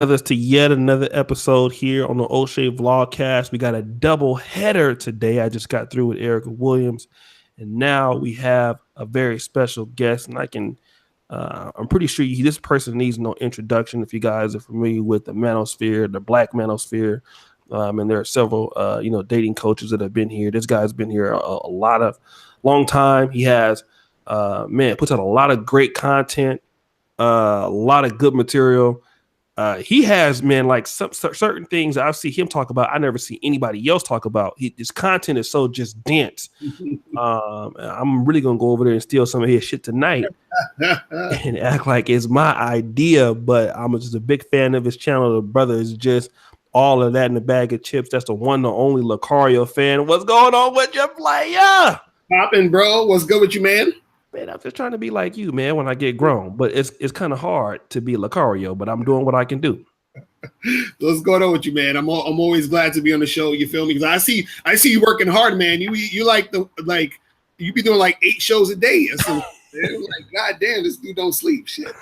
us to yet another episode here on the Oshay Vlogcast. We got a double header today. I just got through with Erica Williams, and now we have a very special guest. And I'm pretty sure this person needs no introduction if you guys are familiar with the manosphere, the Black manosphere. And there are several, dating coaches that have been here. This guy's been here a long time. He has, puts out a lot of great content, a lot of good material. He has, like some certain things I see him talk about, I never see anybody else talk about. His content is so just dense. I'm really gonna go over there and steal some of his shit tonight and act like it's my idea. But I'm just a big fan of his channel. The brother is just all of that in the bag of chips. That's the one, the only Lucario fan. What's going on with your player? Poppin', bro. What's good with you, man? Man, I'm just trying to be like you, man, when I get grown. But it's kind of hard to be Locario, but I'm doing what I can do. What's going on with you, man? I'm always glad to be on the show. You feel me? Because I see you working hard, man. You you be doing like 8 shows a day. So, man, like, God damn, this dude don't sleep. Shit.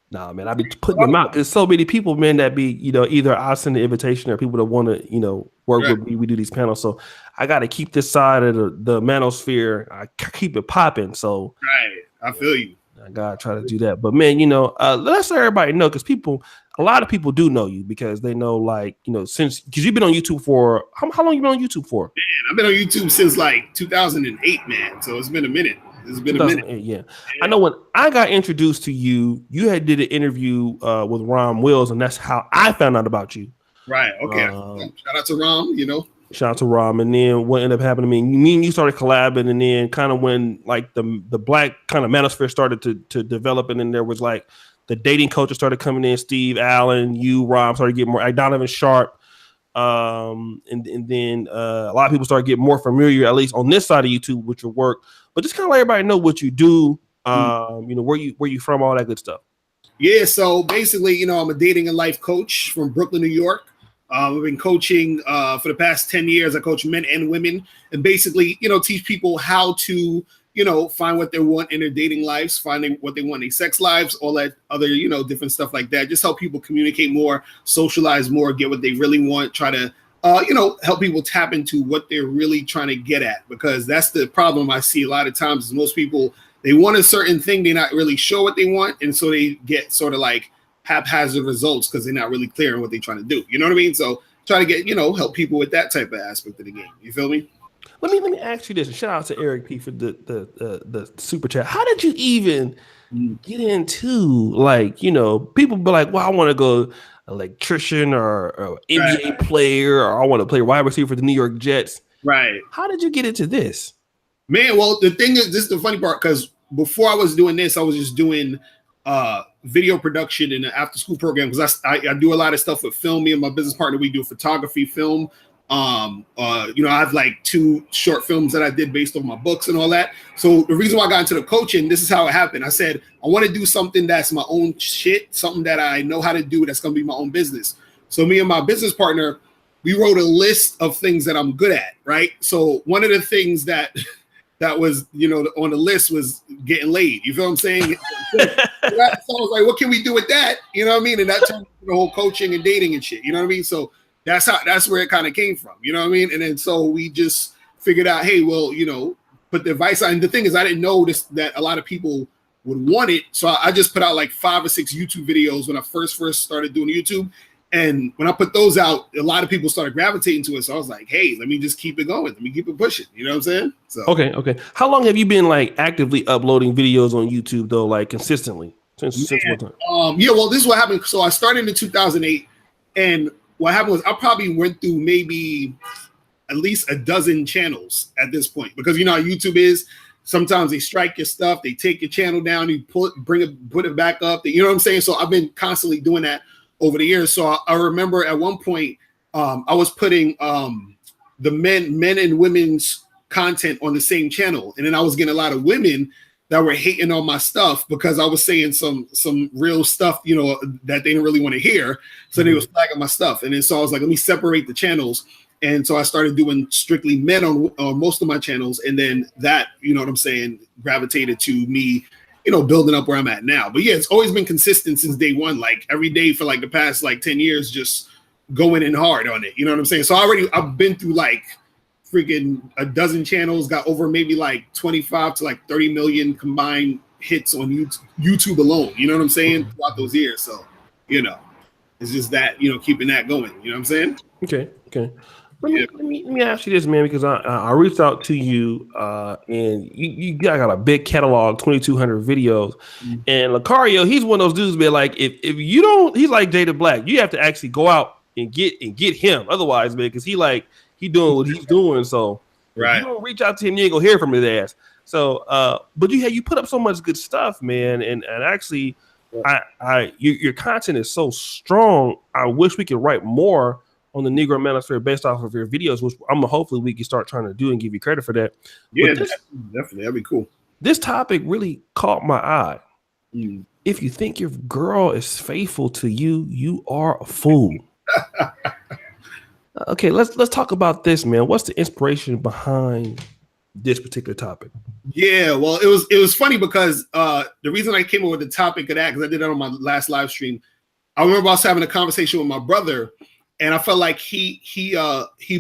Nah, man, I be putting them out. There's so many people, man, that be, either I send the invitation or people that want to, work with me. We do these panels. So I got to keep this side of the manosphere. I keep it popping. So right. I feel you. I got to try to do that. But, man, let's let everybody know, because a lot of people do know you because they know, because you've been on YouTube for, how long you been on YouTube for? Man, I've been on YouTube since like 2008, man. So it's been a minute. It's been a minute. Yeah. I know when I got introduced to you, you had did an interview with Ron Wills, and that's how I found out about you. Right. Okay. Shout out to Ron, Shout out to Ron. And then what ended up happening, me and you started collabing, and then kind of when like the Black kind of manosphere started to develop, and then there was like the dating coaches started coming in, Steve Allen, you, Ron started getting more, like Donovan Sharp. And then a lot of people started getting more familiar, at least on this side of YouTube, with your work. But just kind of let everybody know what you do, where you from, all that good stuff. Yeah, so basically, I'm a dating and life coach from Brooklyn, New York. I've been coaching for the past 10 years. I coach men and women, and basically, teach people how to, find what they want in their dating lives, finding what they want in their sex lives, all that other, different stuff like that. Just help people communicate more, socialize more, get what they really want, try to help people tap into what they're really trying to get at, because that's the problem I see a lot of times is most people, they want a certain thing, they're not really sure what they want, and so they get sort of like haphazard results because they're not really clear on what they're trying to do. You know what I mean? So try to get, help people with that type of aspect of the game. You feel me? Let me ask you this. Shout out to Eric P for the super chat. How did you even get into people be like, well, I want to go electrician or NBA player, or I want to play wide receiver for the New York Jets. Right. How did you get into this? Man, well, the thing is, this is the funny part, because before I was doing this, I was just doing video production in the after school program, because I do a lot of stuff with film. Me and my business partner, we do photography, film. I have like 2 short films that I did based on my books and all that. So the reason why I got into the coaching, this is how it happened. I said, I want to do something that's my own shit, something that I know how to do, that's going to be my own business. So me and my business partner, we wrote a list of things that I'm good at, right? So one of the things that was, on the list was getting laid. You feel what I'm saying? So I was like, what can we do with that? You know what I mean? And that turned into the whole coaching and dating and shit. You know what I mean? So that's where it kind of came from. You know what I mean? And then so we just figured out, hey, well, put the advice on. And the thing is, I didn't know that a lot of people would want it. So I just put out like 5 or 6 YouTube videos when I first started doing YouTube. And when I put those out, a lot of people started gravitating to it. So I was like, hey, let me just keep it going. Let me keep it pushing. You know what I'm saying? So Okay. How long have you been actively uploading videos on YouTube though, consistently? Since what time? Well, this is what happened. So I started in 2008, and what happened was I probably went through maybe at least a dozen channels at this point, because how YouTube is. Sometimes they strike your stuff, they take your channel down, you put it back up. You know what I'm saying? So I've been constantly doing that over the years. So I remember at one point I was putting the men and women's content on the same channel, and then I was getting a lot of women that were hating on my stuff because I was saying some real stuff, that they didn't really want to hear. So they was flagging my stuff. And then so I was like, let me separate the channels. And so I started doing strictly men on most of my channels. And then that, gravitated to me building up where I'm at now. But yeah, it's always been consistent since day one. Like every day for like the past like 10 years, just going in hard on it. You know what I'm saying? So I've been through like freaking a dozen channels, got over maybe like 25 to like 30 million combined hits on YouTube alone. You know what I'm saying? Throughout those years. So, it's just that, keeping that going. You know what I'm saying? Okay. Let me ask you this, man, because I reached out to you and you got a big catalog, 2,200 videos. Mm-hmm. And Lucario, he's one of those dudes, man, like if you don't, he's like Jada Black. You have to actually go out and get him. Otherwise, man, because he doing what he's doing. So right. If you don't reach out to him, you ain't gonna hear from his ass. So but you put up so much good stuff, man, and actually your content is so strong. I wish we could write more on the Negro Manosphere based off of your videos, which hopefully we can start trying to do and give you credit for that. Yeah, definitely. That'd be cool. This topic really caught my eye. If you think your girl is faithful to you, you are a fool. Okay, let's talk about this, man. What's the inspiration behind this particular topic? Yeah, well, it was funny because the reason I came up with the topic of that, because I did that on my last live stream. I remember I was having a conversation with my brother, and I felt like he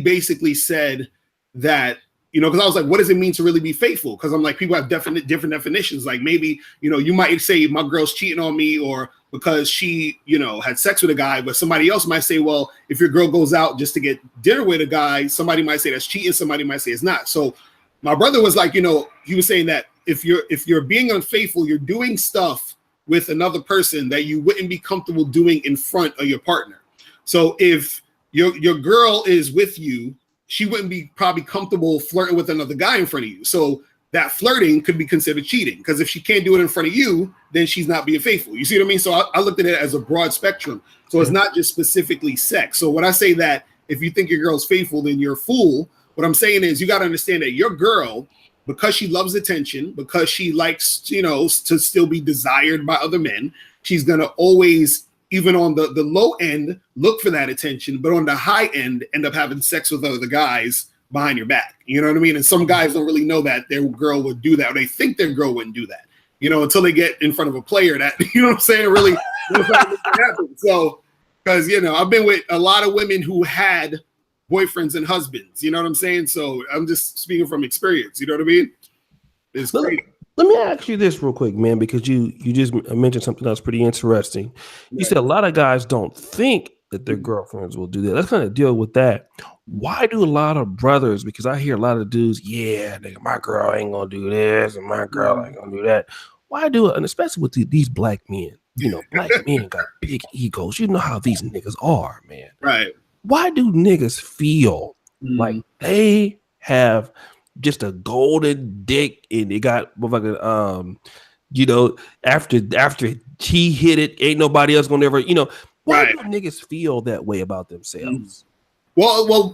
basically said that, because I was like, what does it mean to really be faithful? Because I'm like, people have different definitions. Like maybe, you might say my girl's cheating on me, or because she, had sex with a guy, but somebody else might say, well, if your girl goes out just to get dinner with a guy, somebody might say that's cheating, somebody might say it's not. So my brother was like, he was saying that if you're being unfaithful, you're doing stuff with another person that you wouldn't be comfortable doing in front of your partner. So if your girl is with you, she wouldn't be probably comfortable flirting with another guy in front of you. So that flirting could be considered cheating, because if she can't do it in front of you, then she's not being faithful. You see what I mean? So I looked at it as a broad spectrum. So it's not just specifically sex. So when I say that if you think your girl's faithful, then you're a fool, what I'm saying is you got to understand that your girl, because she loves attention, because she likes, to still be desired by other men, she's going to always, even on the low end, look for that attention, but on the high end, end up having sex with other guys behind your back. You know what I mean? And some guys don't really know that their girl would do that, or they think their girl wouldn't do that, until they get in front of a player that, you know what I'm saying, really happen. So, because, I've been with a lot of women who had boyfriends and husbands, you know what I'm saying? So I'm just speaking from experience, you know what I mean? It's great. Let me ask you this real quick, man, because you just mentioned something else pretty interesting. You said a lot of guys don't think that their girlfriends will do that. Let's kind of deal with that. Why do a lot of brothers, because I hear a lot of dudes, yeah, nigga, my girl ain't gonna do this and my girl ain't gonna do that. Why do it? And especially with these black men, black men got big egos. You know how these niggas are, man. Right. Why do niggas feel like they have just a golden dick and they got after he hit it, ain't nobody else gonna ever, why do niggas feel that way about themselves? Well,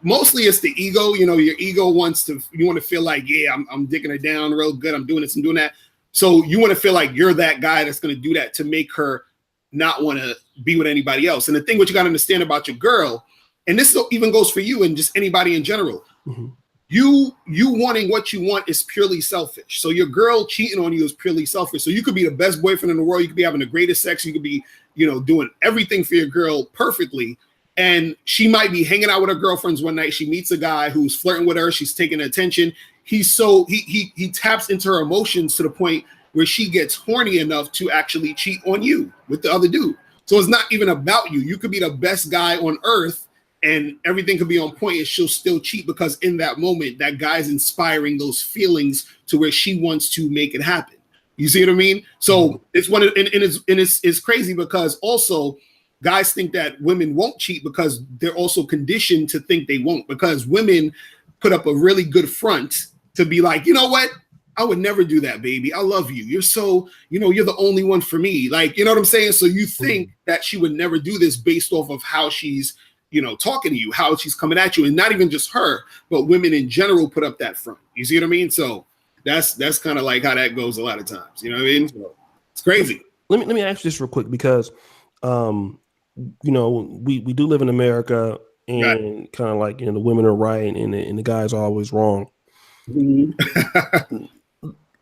mostly it's the ego. Your ego you want to feel like, yeah, I'm dicking her down real good. I'm doing this and doing that. So you want to feel like you're that guy that's going to do that to make her not want to be with anybody else. And the thing what you got to understand about your girl, and this even goes for you and just anybody in general, you wanting what you want is purely selfish. So your girl cheating on you is purely selfish. So you could be the best boyfriend in the world. You could be having the greatest sex. You could be, doing everything for your girl perfectly. And she might be hanging out with her girlfriends one night. She meets a guy who's flirting with her. She's taking attention. He taps into her emotions to the point where she gets horny enough to actually cheat on you with the other dude. So it's not even about you. You could be the best guy on earth and everything could be on point and she'll still cheat because in that moment, that guy's inspiring those feelings to where she wants to make it happen. You see what I mean? So it's crazy because also guys think that women won't cheat because they're also conditioned to think they won't, because women put up a really good front to be like, you know what? I would never do that, baby. I love you. You're so, you're the only one for me. Like, you know what I'm saying? So you think that she would never do this based off of how she's, talking to you, how she's coming at you. And not even just her, but women in general put up that front. You see what I mean? So that's kind of like how that goes a lot of times. You know what I mean? So it's crazy. Let me ask you this real quick because, we do live in America and kind of like, the women are right and the guys are always wrong.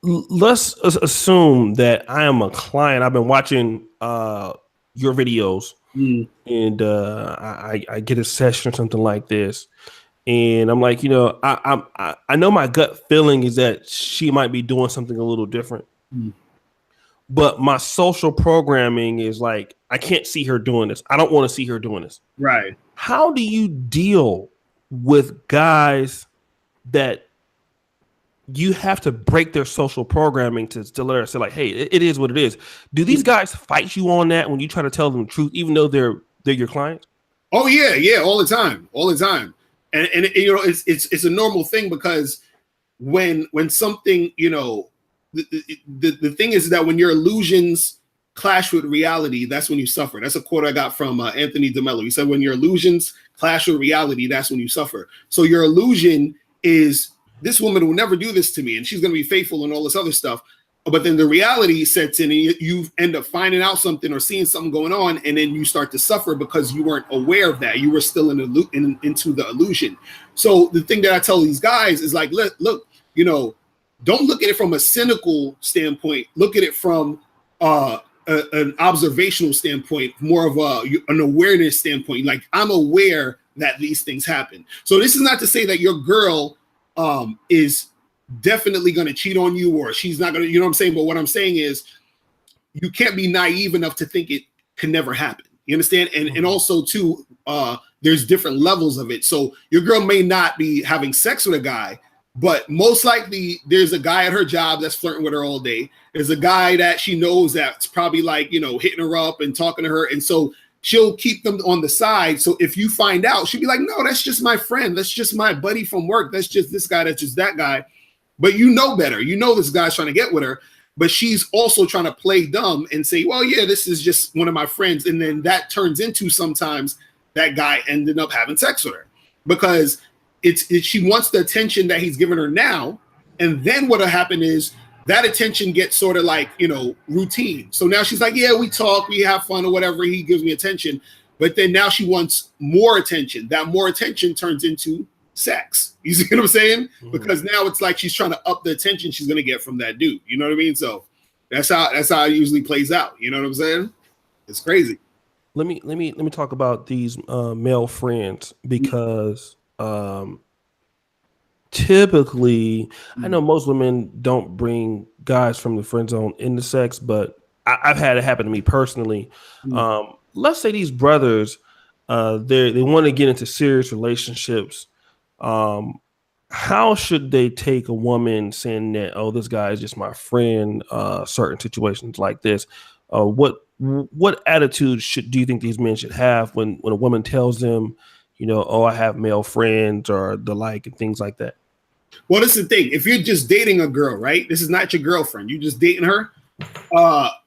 let's assume that I am a client. I've been watching your videos, Mm, and I get a session or something like this, and I'm like, I know my gut feeling is that she might be doing something a little different, mm. but my social programming is like, I can't see her doing this. I don't want to see her doing this. Right. How do you deal with guys that you have to break their social programming to let her say like, hey, it is what it is? Do these guys fight you on that when you try to tell them the truth, even though they're your clients? Oh yeah, yeah, all the time, all the time. And you know, it's a normal thing because when something, you know, the thing is that when your illusions clash with reality, that's when you suffer. That's a quote I got from Anthony DeMello. He said, when your illusions clash with reality, that's when you suffer. So your illusion is, this woman will never do this to me and she's going to be faithful and all this other stuff. But then the reality sets in and you end up finding out something or seeing something going on, and then you start to suffer because you weren't aware of that. You were still into the illusion. So the thing that I tell these guys is like, look, you know, don't look at it from a cynical standpoint. Look at it from an observational standpoint, more of an awareness standpoint. Like, I'm aware that these things happen. So this is not to say that your girl is definitely going to cheat on you or she's not going to, you know what I'm saying? But what I'm saying is you can't be naive enough to think it can never happen. You understand? And also too, there's different levels of it. So your girl may not be having sex with a guy, but most likely there's a guy at her job that's flirting with her all day. There's a guy that she knows that's probably like, you know, hitting her up and talking to her. And so she'll keep them on the side. So if you find out, she'll be like, no, that's just my friend. That's just my buddy from work. That's just this guy. That's just that guy. But you know better. You know this guy's trying to get with her, but she's also trying to play dumb and say, well, yeah, this is just one of my friends. And then that turns into sometimes that guy ended up having sex with her because she wants the attention that he's giving her now. And then what'll happen is that attention gets sort of like, you know, routine. So now she's like, yeah, we talk, we have fun or whatever. He gives me attention. But then now she wants more attention. That more attention turns into sex. You see what I'm saying? Because now it's like she's trying to up the attention she's gonna get from that dude. You know what I mean? So that's how it usually plays out. You know what I'm saying? It's crazy. Let me talk about these male friends because typically, I know most women don't bring guys from the friend zone into sex, but I've had it happen to me personally. Let's say these brothers, they want to get into serious relationships. How should they take a woman saying that, oh, this guy is just my friend? Certain situations like this, what attitude do you think these men should have when a woman tells them, you know, oh, I have male friends or the like and things like that? Well, this is the thing. If you're just dating a girl, right? This is not your girlfriend. You're just dating her.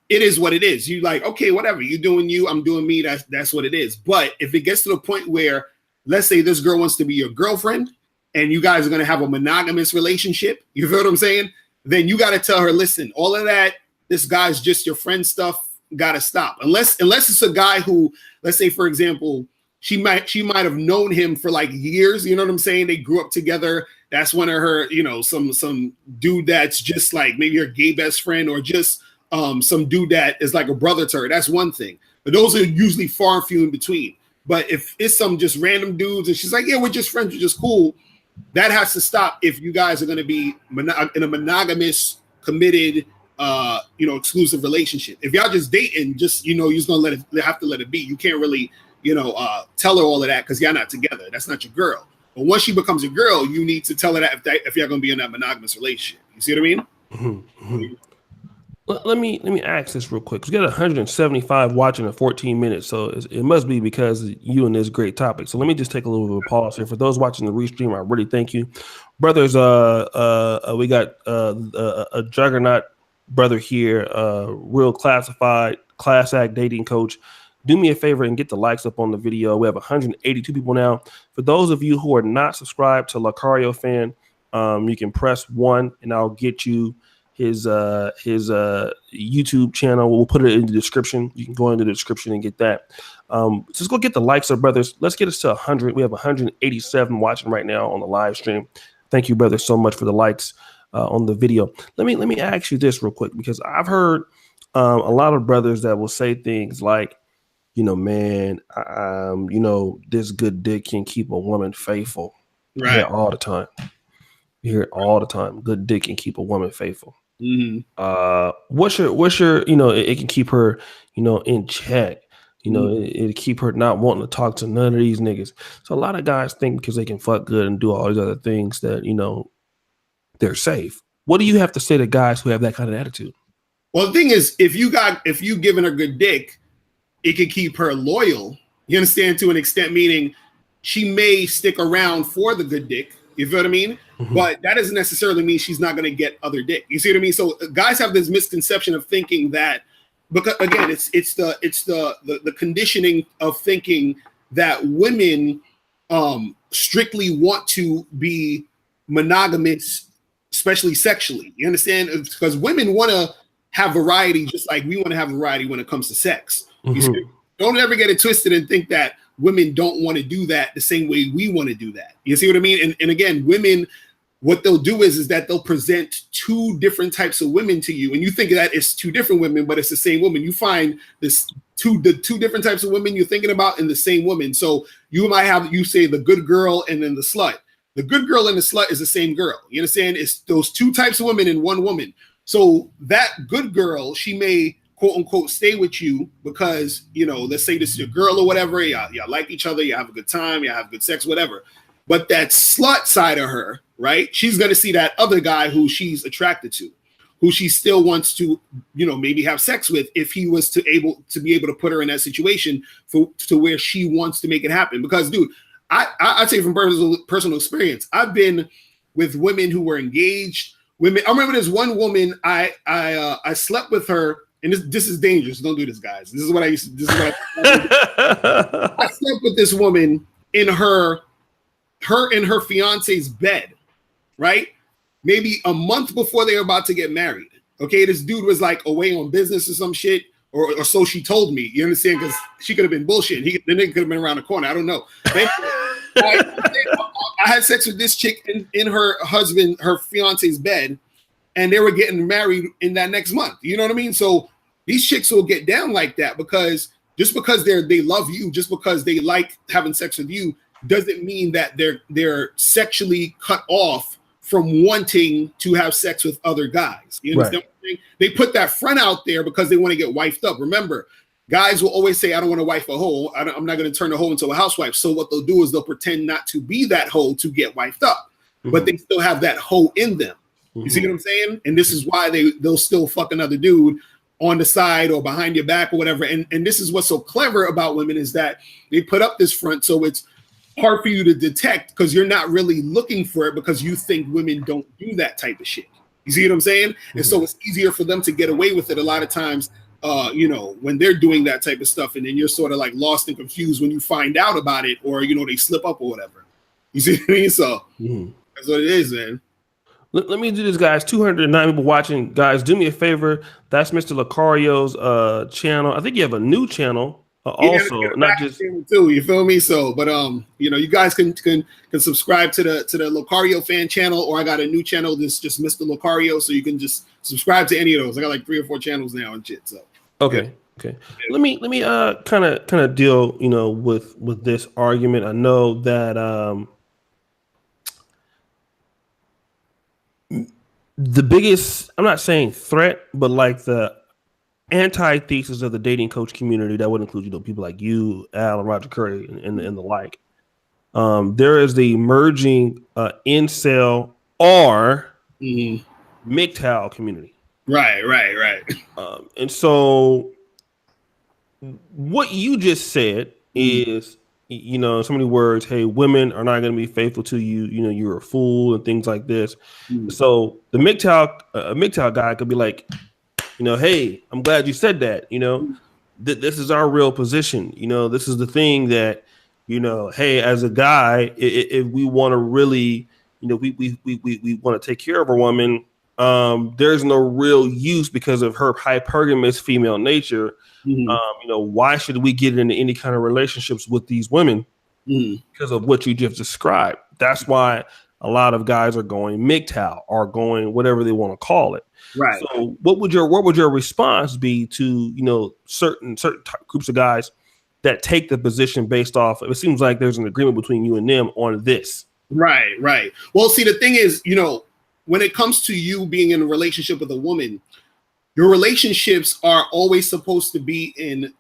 It is what it is. You like, okay, whatever. You doing you, I'm doing me. That's what it is. But if it gets to the point where, let's say this girl wants to be your girlfriend and you guys are going to have a monogamous relationship, you feel what I'm saying? Then you got to tell her, listen, all of that, this guy's just your friend stuff, got to stop. Unless it's a guy who, let's say, for example, she might have known him for like years. You know what I'm saying? They grew up together. That's one of her, you know, some dude that's just like maybe her gay best friend or just some dude that is like a brother to her. That's one thing. But those are usually far and few in between. But if it's some just random dudes and she's like, yeah, we're just friends, we're just cool, that has to stop if you guys are going to be in a monogamous, committed, you know, exclusive relationship. If y'all just dating, just, you know, you're just going to have to let it be. You can't really, you know, tell her all of that because y'all not together. That's not your girl. But once she becomes a girl, you need to tell her that if you're going to be in that monogamous relationship. You see what I mean? Mm-hmm. Let me ask this real quick. We got 175 watching in 14 minutes, so it must be because you and this great topic. So let me just take a little bit of a pause here. For those watching the restream, I really thank you, brothers. We got a juggernaut brother here, real classified class act dating coach. Do me a favor and get the likes up on the video. We have 182 people now. For those of you who are not subscribed to Locario fan, you can press 1 and I'll get you his YouTube channel. We'll put it in the description. You can go into the description and get that. Just go get the likes up, brothers. Let's get us to 100. We have 187 watching right now on the live stream. Thank you, brothers, so much for the likes. on the video. Let me ask you this real quick, because I've heard a lot of brothers that will say things like, man, this good dick can keep a woman faithful. I hear Right. it all the time. You hear it all the time. Good dick can keep a woman faithful. Mm-hmm. What's your it can keep her in check. It keep her not wanting to talk to none of these niggas. So a lot of guys think because they can fuck good and do all these other things that they're safe. What do you have to say to guys who have that kind of attitude? Well, the thing is, if you giving her good dick, it can keep her loyal. You understand, to an extent, meaning she may stick around for the good dick. You feel what I mean? Mm-hmm. But that doesn't necessarily mean she's not going to get other dick. You see what I mean? So guys have this misconception of thinking that, because again, it's the conditioning of thinking that women strictly want to be monogamous, especially sexually. You understand? Because women want to have variety, just like we want to have variety when it comes to sex. Mm-hmm. Don't ever get it twisted and think that women don't want to do that the same way we want to do that. You see what I mean? And again, women, what they'll do is that they'll present two different types of women to you, and you think that it's two different women, but it's the same woman. You find the two different types of women you're thinking about in the same woman. So you might have, you say the good girl and then the slut. The good girl and the slut is the same girl. You understand? It's those two types of women in one woman. So that good girl, she may quote unquote stay with you because, let's say this is your girl or whatever, y'all like each other, you have a good time, you have good sex, whatever. But that slut side of her, right? She's going to see that other guy who she's attracted to, who she still wants to, maybe have sex with, if he was to be able to put her in that situation to where she wants to make it happen. Because, dude, I'd say from personal experience, I've been with women who were engaged. Women, I remember there's one woman I slept with her, and this is dangerous. Don't do this, guys. This is what I used to. This is what I slept with this woman in her and her fiance's bed, right? Maybe a month before they were about to get married. Okay, this dude was like away on business or some shit, or so she told me. You understand? Because she could have been bullshitting. The nigga could have been around the corner. I don't know. I had sex with this chick in her fiance's bed, and they were getting married in that next month. You know what I mean? So these chicks will get down like that because just because they love you, just because they like having sex with you, doesn't mean that they're sexually cut off from wanting to have sex with other guys. You understand what I'm saying? They put that front out there because they want to get wifed up. Remember, guys will always say, I don't want to wife a hoe. I'm not going to turn a hoe into a housewife. So what they'll do is they'll pretend not to be that hoe to get wifed up, but they still have that hoe in them. You see what I'm saying? And this is why they'll still fuck another dude on the side or behind your back or whatever. And this is what's so clever about women, is that they put up this front so it's hard for you to detect, because you're not really looking for it, because you think women don't do that type of shit. You see what I'm saying? And so it's easier for them to get away with it a lot of times, when they're doing that type of stuff, and then you're sort of like lost and confused when you find out about it, or they slip up or whatever. You see what I mean? So that's what it is, man. Let me do this, guys. 209 people watching. Guys, do me a favor. That's Mr. Lucario's channel. I think you have a new channel also, not just too. You feel me? So, but you guys can subscribe to the Locario fan channel, or I got a new channel. This just Mr. Lucario, so you can just subscribe to any of those. I got like 3 or 4 channels now and shit. So okay. Yeah. Okay. Yeah. Let me kind of deal with this argument. I know that the biggest, I'm not saying threat, but like the antithesis of the dating coach community, that would include people like you, Al, and Roger Curry, and the like. There is the emerging incel or MGTOW community. Right. And so what you just said is, in so many words, hey, women are not going to be faithful to you. You're a fool and things like this. So the MGTOW guy could be like, hey, I'm glad you said that. This is our real position. This is the thing that, hey, as a guy, if we want to really, we want to take care of a woman, there's no real use because of her hypergamous female nature. Why should we get into any kind of relationships with these women? Because of what you just described. That's why a lot of guys are going MGTOW or going whatever they want to call it. Right. So what would your response be to certain groups of guys that take the position based off? It seems like there's an agreement between you and them on this. Right. Well, see, the thing is, when it comes to you being in a relationship with a woman, your relationships are always supposed to be in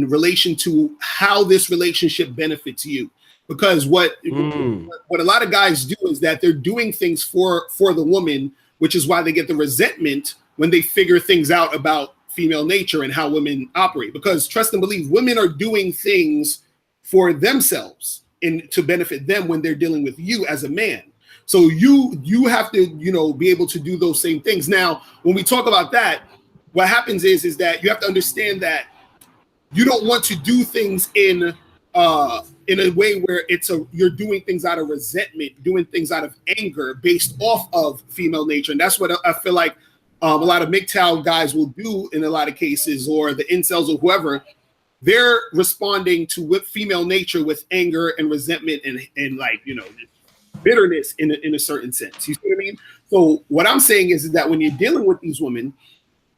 relation to how this relationship benefits you. Because what a lot of guys do is that they're doing things for the woman, which is why they get the resentment when they figure things out about female nature and how women operate. Because trust and believe, women are doing things for themselves and to benefit them when they're dealing with you as a man. So you have to, be able to do those same things. Now, when we talk about that, what happens is that you have to understand that you don't want to do things in a way where you're doing things out of resentment, doing things out of anger based off of female nature. And that's what I feel like a lot of MGTOW guys will do in a lot of cases, or the incels or whoever. They're responding to female nature with anger and resentment and like, bitterness in a certain sense. You see what I mean? So what I'm saying is that when you're dealing with these women,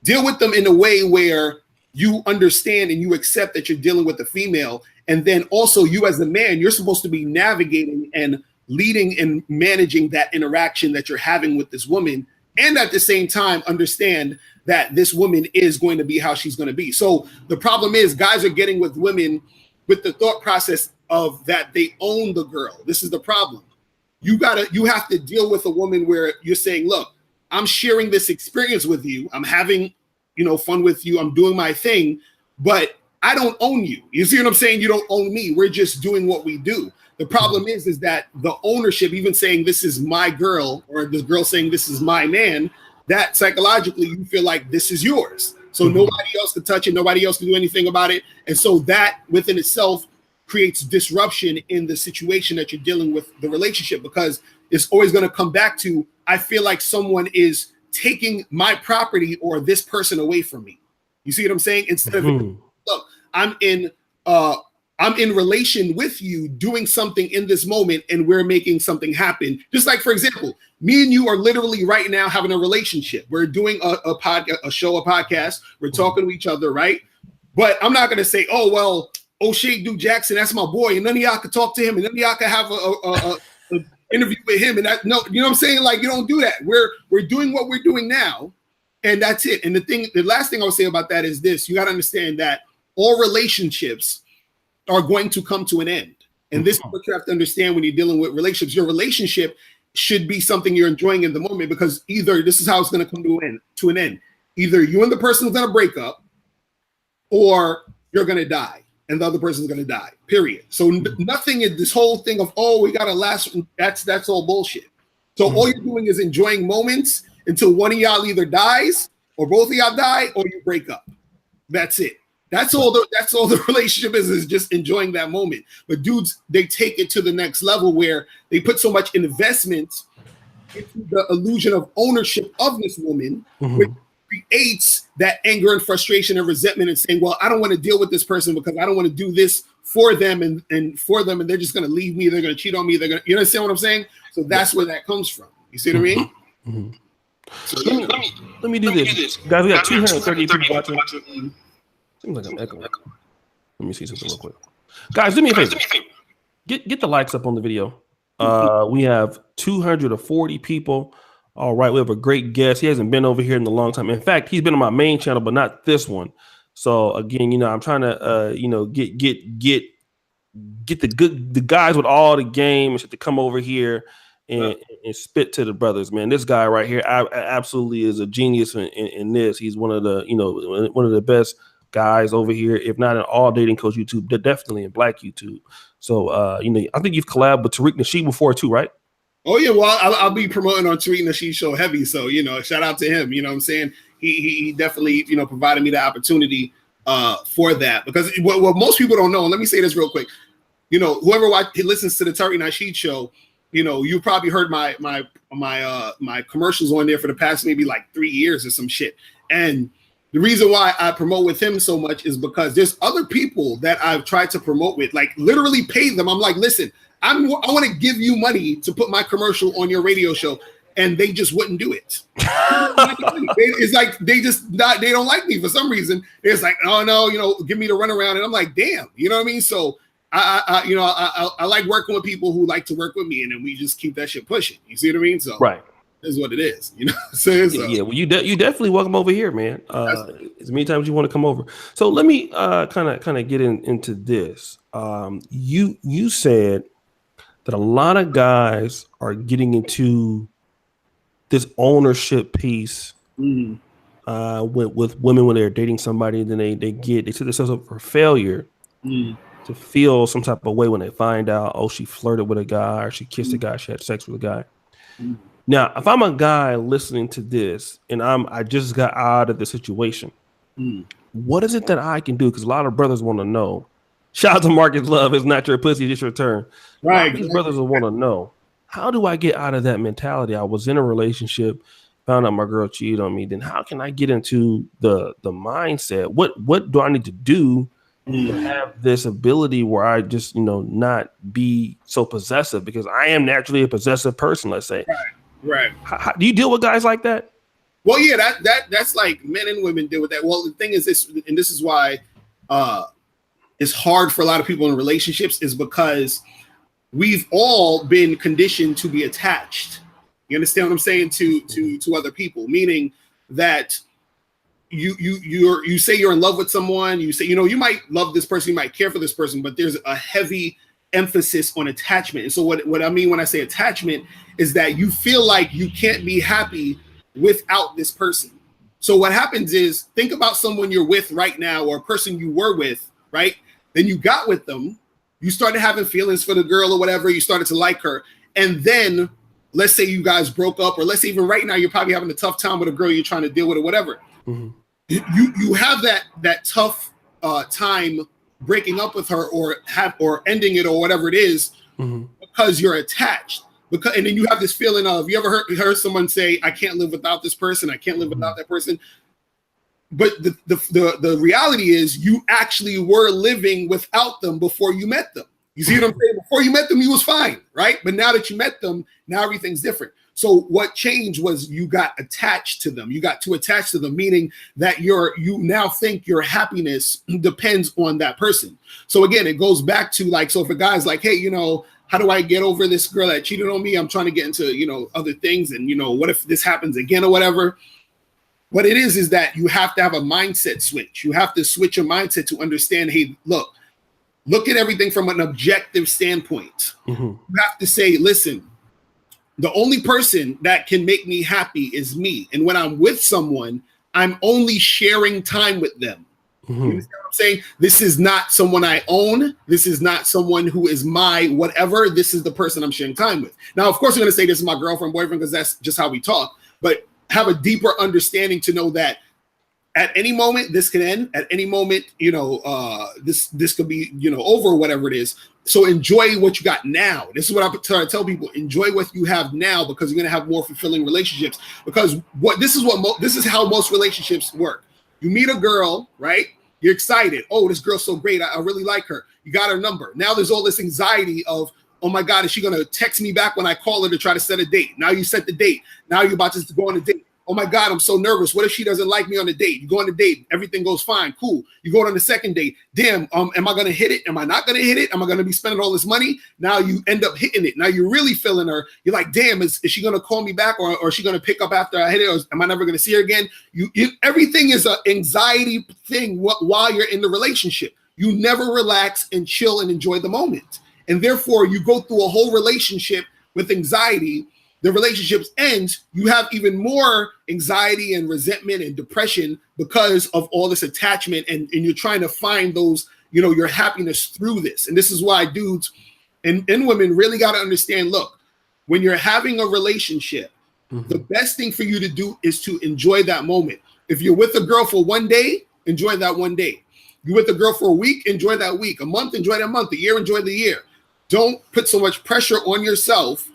deal with them in a way where you understand and you accept that you're dealing with a female. And then also you as a man, you're supposed to be navigating and leading and managing that interaction that you're having with this woman. And at the same time, understand that this woman is going to be how she's going to be. So the problem is guys are getting with women with the thought process of that they own the girl. This is the problem. You have to deal with a woman where you're saying, look, I'm sharing this experience with you. I'm having, fun with you. I'm doing my thing, but I don't own you. You see what I'm saying? You don't own me. We're just doing what we do. The problem is that the ownership, even saying this is my girl, or this girl saying this is my man, that psychologically you feel like this is yours. So nobody else can touch it. Nobody else can do anything about it. And so that within itself creates disruption in the situation that you're dealing with the relationship, because it's always going to come back to, I feel like someone is taking my property or this person away from me. You see what I'm saying? Instead of, look, I'm in relation with you, doing something in this moment, and we're making something happen. Just like, for example, me and you are literally right now having a relationship. We're doing a podcast. We're talking to each other, right? But I'm not going to say, oh, well, Oshay Duke Jackson, that's my boy, and none of y'all could talk to him, and none of y'all could have a interview with him. And that, no, you know what I'm saying? Like, you don't do that. We're doing what we're doing now, and that's it. And the last thing I would say about that is this: you got to understand that all relationships are going to come to an end. And this is what you have to understand when you're dealing with relationships. Your relationship should be something you're enjoying in the moment, because either this is how it's going to come to an end. Either you and the person are going to break up, or you're going to die and the other person's going to die, period. So nothing in this whole thing of, oh, we got to last, that's all bullshit. So all you're doing is enjoying moments until one of y'all either dies or both of y'all die or you break up. That's it. That's all the relationship is just enjoying that moment. But dudes, they take it to the next level where they put so much investment into the illusion of ownership of this woman, which creates that anger and frustration and resentment, and saying, well, I don't want to deal with this person because I don't want to do this for them and for them, and they're just going to leave me. They're going to cheat on me. They're going to, you understand what I'm saying? So that's where that comes from. You see what I mean? So let me do this. Guys, we got 230 people watching. Seems like I'm echoing. Let me see something real quick. Guys, do me a favor. Get the likes up on the video. We have 240 people. All right, we have a great guest. He hasn't been over here in a long time. In fact, he's been on my main channel, but not this one. So again, I'm trying to get the guys with all the game and shit to come over here and spit to the brothers, man. This guy right here absolutely is a genius in this. He's one of the best guys over here, if not in all dating coach YouTube, definitely in Black YouTube. So I think you've collabed with Tariq Nasheed before too, right? Oh yeah, well, I'll be promoting on Tariq Nasheed show heavy. So shout out to him. You know what I'm saying? He definitely provided me the opportunity for that, because what most people don't know. And let me say this real quick. Whoever listens to the Tariq Nasheed show, you probably heard my commercials on there for the past maybe like 3 years or some shit. And the reason why I promote with him so much is because there's other people that I've tried to promote with, like literally pay them. I'm like, listen, I want to give you money to put my commercial on your radio show, and they just wouldn't do it. It's like they don't like me for some reason. It's like, oh no, give me the runaround, and I'm like, damn, you know what I mean? So I like working with people who like to work with me, and then we just keep that shit pushing. You see what I mean? So right. Is what it is, So, yeah, well, you definitely welcome over here, man. As many times you want to come over. So let me kind of get into this. You said that a lot of guys are getting into this ownership piece with women when they're dating somebody, and then they set themselves up for failure to feel some type of way when they find out, oh, she flirted with a guy, or she kissed a guy, she had sex with a guy. Now, if I'm a guy listening to this and I just got out of the situation, what is it that I can do? Because a lot of brothers want to know. Shout out to Marcus Love. It's not your pussy, it's your turn. Right. These brothers will want to know, how do I get out of that mentality? I was in a relationship, found out my girl cheated on me. Then how can I get into the mindset? What do I need to do to have this ability where I just, not be so possessive? Because I am naturally a possessive person, let's say. Right. How, do you deal with guys like that? Well, yeah, that's like men and women deal with that. Well, the thing is this, and this is why it's hard for a lot of people in relationships, is because we've all been conditioned to be attached. You understand what I'm saying? To other people, meaning that you say you're in love with someone, you say, you might love this person, you might care for this person, but there's a heavy emphasis on attachment. And so what I mean when I say attachment is that you feel like you can't be happy without this person. So what happens is, think about someone you're with right now, or a person you were with, right? Then you got with them, you started having feelings for the girl or whatever, you started to like her. And then let's say you guys broke up, or let's say even right now, you're probably having a tough time with a girl you're trying to deal with or whatever. You have that tough time breaking up with her, or ending it, or whatever it is, because you're attached. And then you have this feeling of, you ever heard someone say, I can't live without this person, I can't live without that person. But the reality is, you actually were living without them before you met them. You see what I'm saying? Before you met them, you was fine, right? But now that you met them, now everything's different. So what changed was you got attached to them. You got too attached to them, meaning that you now think your happiness depends on that person. So again, it goes back to like, so if a guy's like, hey, how do I get over this girl that cheated on me? I'm trying to get into, other things. And, what if this happens again or whatever? What it is that you have to have a mindset switch. You have to switch your mindset to understand, hey, look at everything from an objective standpoint. You have to say, listen, the only person that can make me happy is me. And when I'm with someone, I'm only sharing time with them. You understand what I'm saying? This is not someone I own. This is not someone who is my whatever. This is the person I'm sharing time with. Now, of course, we're going to say this is my girlfriend, boyfriend, because that's just how we talk. But have a deeper understanding to know that at any moment, this can end. At any moment, this could be, over, whatever it is. So enjoy what you got now. This is what I try to tell people. Enjoy what you have now, because you're going to have more fulfilling relationships. Because this is how most relationships work. You meet a girl, right? You're excited. Oh, this girl's so great. I really like her. You got her number. Now there's all this anxiety of, oh my God, is she going to text me back when I call her to try to set a date? Now you set the date. Now you're about to go on a date. Oh my God, I'm so nervous. What if she doesn't like me on the date? You go on the date, everything goes fine, cool. You go on the second date. Damn, am I gonna hit it? Am I not gonna hit it? Am I gonna be spending all this money? Now you end up hitting it. Now you're really feeling her. You're like, damn, is she gonna call me back, or is she gonna pick up after I hit it? Or am I never gonna see her again? Everything is an anxiety thing while you're in the relationship. You never relax and chill and enjoy the moment. And therefore you go through a whole relationship with anxiety. The relationship ends, you have even more anxiety and resentment and depression because of all this attachment, and you're trying to find those, your happiness through this. And this is why dudes and women really got to understand, look, when you're having a relationship, the best thing for you to do is to enjoy that moment. If you're with a girl for one day, enjoy that one day. You're with a girl for a week, enjoy that week. A month, enjoy that month. A year, enjoy the year. Don't put so much pressure on yourself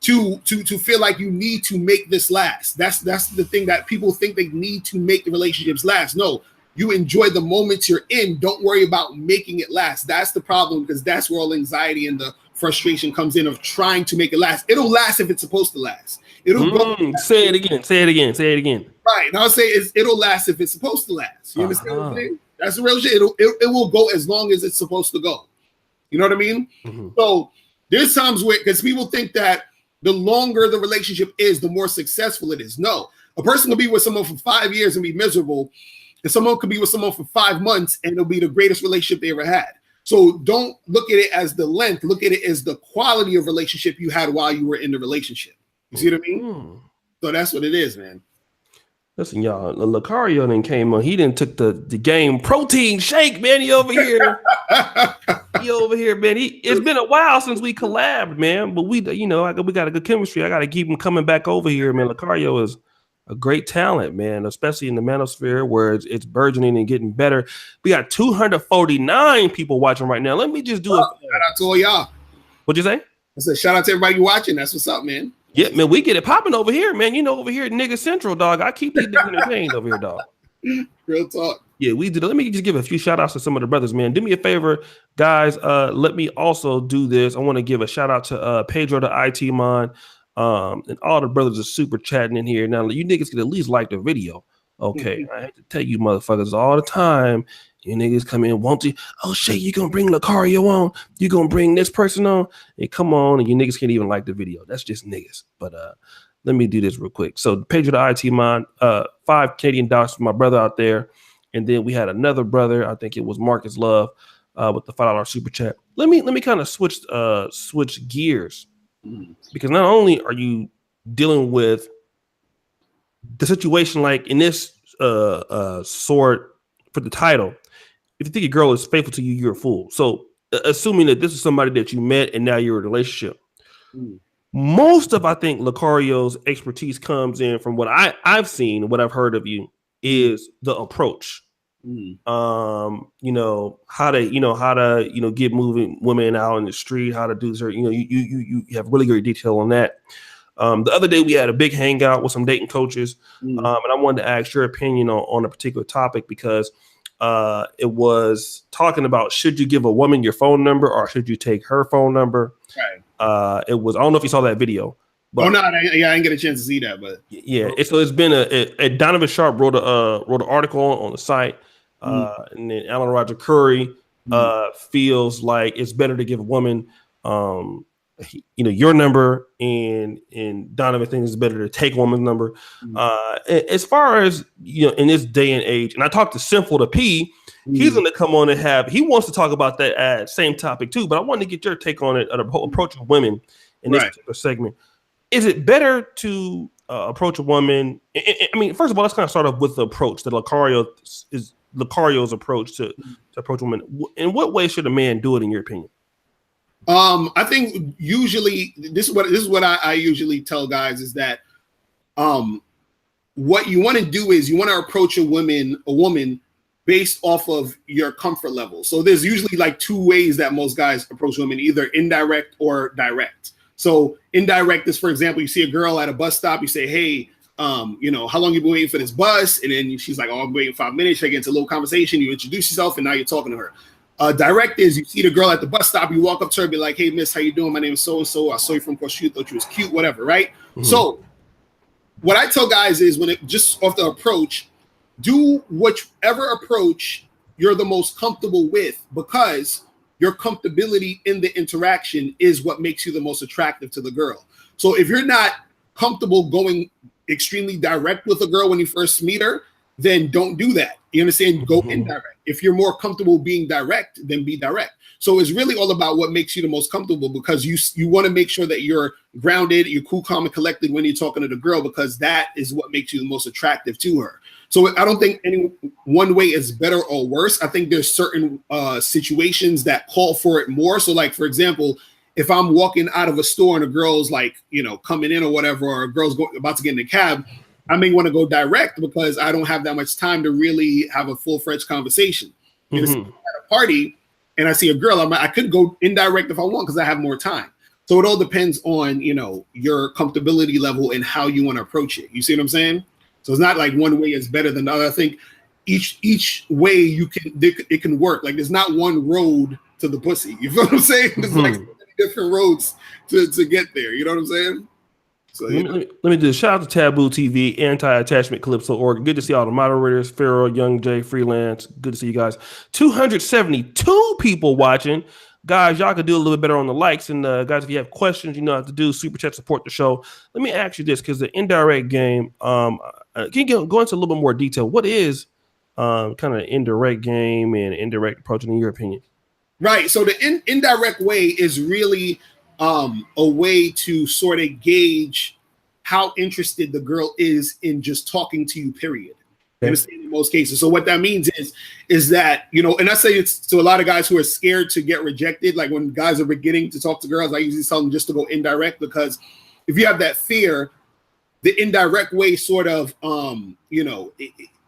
to feel like you need to make this last. That's the thing that people think they need to make the relationships last. No, you enjoy the moments you're in. Don't worry about making it last. That's the problem, because that's where all anxiety and the frustration comes in of trying to make it last. It'll last if it's supposed to last. It'll go. Say it again. Say it again. Say it again. Right. And I'll say it'll last if it's supposed to last. You understand what I'm saying? That's the real shit. It will go as long as it's supposed to go. You know what I mean? So there's times where, because people think that the longer the relationship is, the more successful it is. No. A person will be with someone for 5 years and be miserable. And someone could be with someone for 5 months and it'll be the greatest relationship they ever had. So don't look at it as the length. Look at it as the quality of relationship you had while you were in the relationship. You see what I mean? So that's what it is, man. Listen, y'all, Lucario then came on. He didn't took the game protein shake, man. He over here. He over here, man. It's been a while since we collabed, man. But we got a good chemistry. I got to keep him coming back over here, man. Lucario is a great talent, man, especially in the manosphere where it's burgeoning and getting better. We got 249 people watching right now. Let me just do shout out to all y'all. What'd you say? I said shout out to everybody watching. That's what's up, man. Yeah, man, we get it popping over here, man. Over here, nigga central, dog. I keep these niggas entertained over here, dog. Real talk. Yeah, we did. Let me just give a few shout outs to some of the brothers, man. Do me a favor, guys. Let me also do this. I want to give a shout out to Pedro, the IT Mon. And all the brothers are super chatting in here. Now, you niggas can at least like the video. Okay. I have to tell you motherfuckers all the time. You niggas come in, won't you? Oh, shit, you gonna bring Lucario on? You gonna bring this person on? And come on, and you niggas can't even like the video. That's just niggas. But let me do this real quick. So, Pedro, the IT Mon, $5 Canadian for my brother out there. And then we had another brother, I think it was Marcus Love, with the $5 super chat. Let me kind of switch gears. Because not only are you dealing with the situation like in this sort for the title, if you think a girl is faithful to you, you're a fool. So assuming that this is somebody that you met and now you're in a relationship, most of, I think, Lucario's expertise comes in from what I've seen, what I've heard of you, is the approach. How to get moving women out in the street, how to do certain, you have really great detail on that. The other day we had a big hangout with some dating coaches, and I wanted to ask your opinion on a particular topic because it was talking about, should you give a woman your phone number or should you take her phone number? Right. It was, I don't know if you saw that video. But, I didn't get a chance to see that, but yeah. So it's been a Donovan Sharp wrote an article on the site. And then Alan Roger Curry feels like it's better to give a woman, your number, and Donovan thinks it's better to take a woman's number. As far as in this day and age, and I talked to Sinful to P, he's going to come on and he wants to talk about that same topic too. But I wanted to get your take on it, an approach of women in this particular segment. Is it better to approach a woman? I mean, first of all, let's kind of start off with the approach that Lucario's approach to approach women. In what way should a man do it, in your opinion? I think usually this is what I usually tell guys is that what you want to do is you want to approach a woman based off of your comfort level. So there's usually like two ways that most guys approach women, either indirect or direct. So indirect is, for example, you see a girl at a bus stop, you say, hey, how long you been waiting for this bus? And then she's like, oh, I'm waiting 5 minutes. You get into a little conversation, you introduce yourself, and now you're talking to her. Direct is you see the girl at the bus stop, you walk up to her, be like, hey, miss, how you doing? My name is so-and-so. I saw you from across the street, thought you was cute, whatever, right? So what I tell guys is just off the approach, do whichever approach you're the most comfortable with, because your comfortability in the interaction is what makes you the most attractive to the girl. So if you're not comfortable going extremely direct with a girl when you first meet her, then don't do that. You understand? Go indirect. If you're more comfortable being direct, then be direct. So it's really all about what makes you the most comfortable, because you want to make sure that you're grounded, you're cool, calm, and collected when you're talking to the girl, because that is what makes you the most attractive to her. So I don't think any one way is better or worse. I think there's certain situations that call for it more. So like, for example, if I'm walking out of a store and a girl's like, coming in or whatever, or a girl's about to get in a cab, I may want to go direct because I don't have that much time to really have a full-fledged conversation. At a party and I see a girl, I could go indirect if I want because I have more time. So it all depends on, your comfortability level and how you want to approach it. You see what I'm saying? So it's not like one way is better than the other. I think each way it can work. Like there's not one road to the pussy. You feel what I'm saying? There's like so many different roads to get there. You know what I'm saying? So let me do this. Shout out to Taboo TV, Anti-Attachment Calypso.org. Good to see all the moderators, Pharaoh, Young J, Freelance. Good to see you guys. 272 people watching. Guys, y'all could do a little bit better on the likes. And guys, if you have questions, you know what to do. Super chat, support the show. Let me ask you this, because the indirect game, can you go into a little bit more detail? What is kind of an indirect game and indirect approach in your opinion? Right. So the indirect way is really a way to sort of gauge how interested the girl is in just talking to you, period. You understand, in most cases. So what that means is that, you know, and I say it's to a lot of guys who are scared to get rejected. Like when guys are beginning to talk to girls, I usually tell them just to go indirect, because if you have that fear, the indirect way sort of, you know,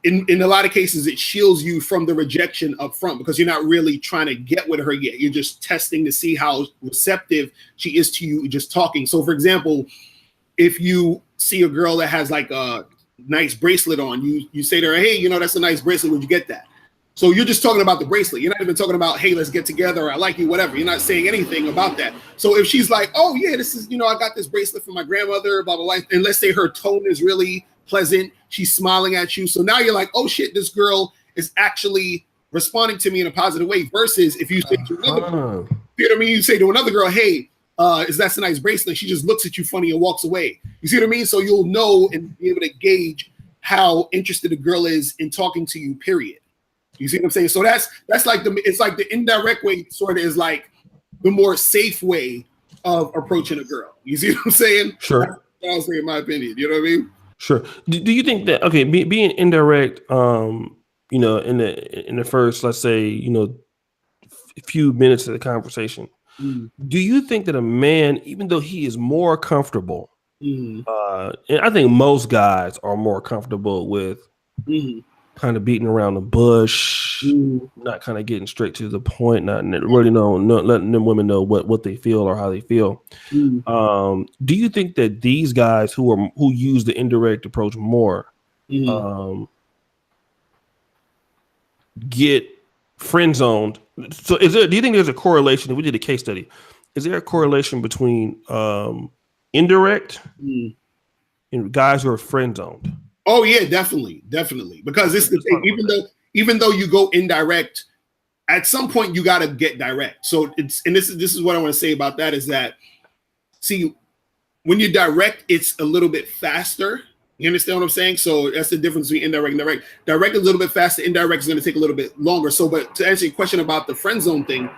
in a lot of cases, it shields you from the rejection up front, because you're not really trying to get with her yet. You're just testing to see how receptive she is to you just talking. So, for example, if you see a girl that has like a nice bracelet on, you say to her, hey, you know, that's a nice bracelet. Where'd you get that? So you're just talking about the bracelet. You're not even talking about, hey, let's get together, or I like you, whatever. You're not saying anything about that. So if she's like, oh, yeah, this is, you know, I got this bracelet from my grandmother, blah, blah, blah. And let's say her tone is really pleasant. She's smiling at you. So now you're like, oh, shit, this girl is actually responding to me in a positive way. Versus if you say to another girl, you know what I mean? You say to another girl, hey, that's a nice bracelet. She just looks at you funny and walks away. You see what I mean? So you'll know and be able to gauge how interested a girl is in talking to you, period. You see what I'm saying? So that's like it's like the indirect way sort of is like the more safe way of approaching a girl. You see what I'm saying? Sure. That's what I'll say in my opinion. You know what I mean? Sure. Do you think that, okay, being indirect, you know, in the first, let's say, you know, few minutes of the conversation, do you think that a man, even though he is more comfortable, and I think most guys are more comfortable with kind of beating around the bush, not kind of getting straight to the point, not really letting them women know what they feel or how they feel. Do you think that these guys who use the indirect approach more get friend zoned? So do you think there's a correlation? If we did a case study, is there a correlation between indirect and guys who are friend zoned? Oh yeah, definitely. Because it's the thing, even though you go indirect, at some point you got to get direct. So this is what I want to say about that is that, see, when you direct, it's a little bit faster. You understand what I'm saying? So that's the difference between indirect and direct. Direct is a little bit faster. Indirect is going to take a little bit longer. So, but to answer your question about the friend zone thing,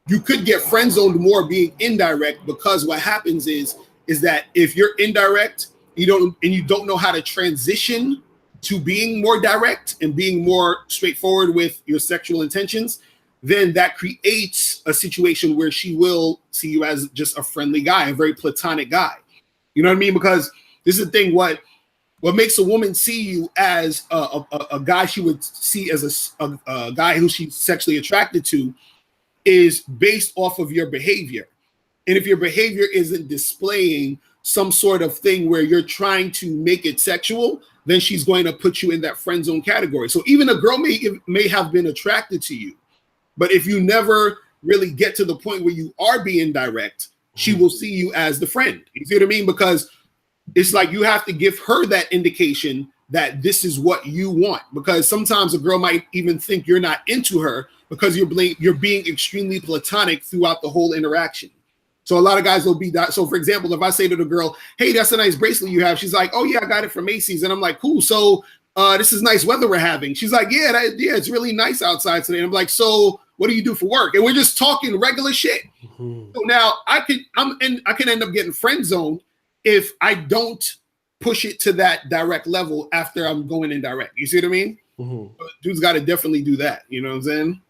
you could get friend zoned more being indirect, because what happens is that if you're indirect, you don't know how to transition to being more direct and being more straightforward with your sexual intentions, then that creates a situation where she will see you as just a friendly guy, a very platonic guy. You know what I mean? Because this is the thing, what makes a woman see you as a guy she would see as a guy who she's sexually attracted to is based off of your behavior. And if your behavior isn't displaying some sort of thing where you're trying to make it sexual, then she's going to put you in that friend zone category. So even a girl may have been attracted to you, but if you never really get to the point where you are being direct, she will see you as the friend. You see what I mean? Because it's like you have to give her that indication that this is what you want. Because sometimes a girl might even think you're not into her because you're being extremely platonic throughout the whole interaction. So a lot of guys will be that. So for example, if I say to the girl, hey, that's a nice bracelet you have. She's like, oh yeah, I got it from Macy's. And I'm like, cool. So this is nice weather we're having. She's like, yeah, it's really nice outside today. And I'm like, so what do you do for work? And we're just talking regular shit. So now I can end up getting friend zoned if I don't push it to that direct level after I'm going indirect. You see what I mean? Dude's got to definitely do that. You know what I'm saying?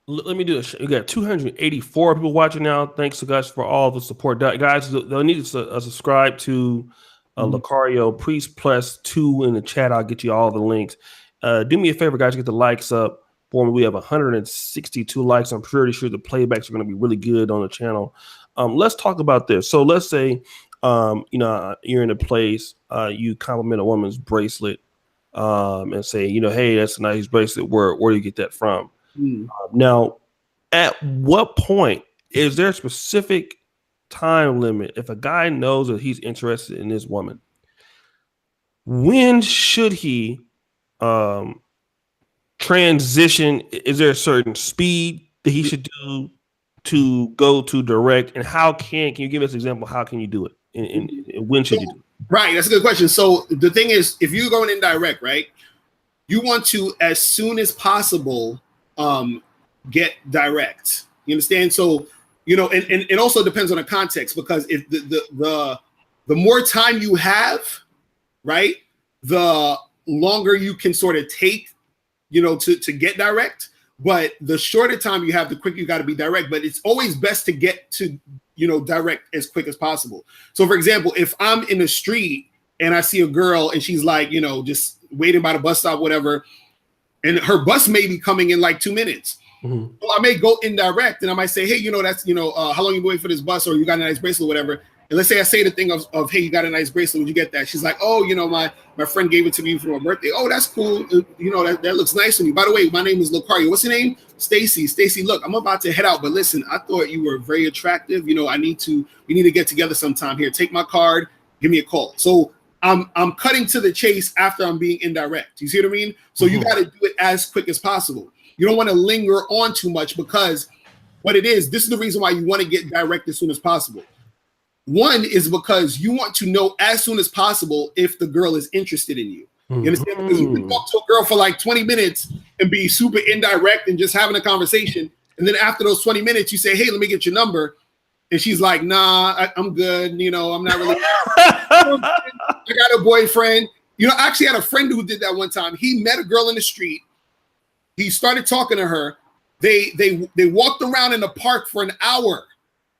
Let me do this. We got 284 people watching now. Thanks to guys for all the support. Guys, they'll need to subscribe to Lucario. Please press 2 in the chat. I'll get you all the links. Do me a favor, guys. Get the likes up for me. We have 162 likes. I'm pretty sure the playbacks are going to be really good on the channel. Let's talk about this. So let's say, you're in a place, you compliment a woman's bracelet. and say, hey, that's a nice bracelet. Where do you get that from? Mm. Now, at what point is there a specific time limit if a guy knows that he's interested in this woman? When should he transition? Is there a certain speed that he should do to go to direct? And how can you give us an example? How can you do it? And when should you do it? Right, that's a good question. So the thing is, if you're going in direct, right, you want to as soon as possible get direct. You understand? So and it also depends on the context, because if the more time you have, right, the longer you can sort of take, to get direct. But the shorter time you have, the quicker you got to be direct. But it's always best to get to direct as quick as possible. So, for example, if I'm in the street and I see a girl and she's like, just waiting by the bus stop, whatever, and her bus may be coming in like 2 minutes. Mm-hmm. So I may go indirect and I might say, hey, that's, how long you waiting for this bus, or you got a nice bracelet or whatever. And let's say I say the thing of hey, you got a nice bracelet. Would you get that? She's like, oh, my friend gave it to me for my birthday. Oh, that's cool. That looks nice on you. By the way, my name is Locario. What's your name? Stacy. Stacy, look, I'm about to head out, but listen, I thought you were very attractive. We need to get together sometime. Here, take my card. Give me a call. So I'm cutting to the chase after I'm being indirect. You see what I mean? So you got to do it as quick as possible. You don't want to linger on too much, because what it is, this is the reason why you want to get direct as soon as possible. One is because you want to know as soon as possible if the girl is interested in you. You understand? Because you can talk to a girl for like 20 minutes and be super indirect and just having a conversation. And then after those 20 minutes, you say, hey, let me get your number. And she's like, nah, I'm good. I'm not really. I got a boyfriend. I actually had a friend who did that one time. He met a girl in the street. He started talking to her. They walked around in the park for an hour.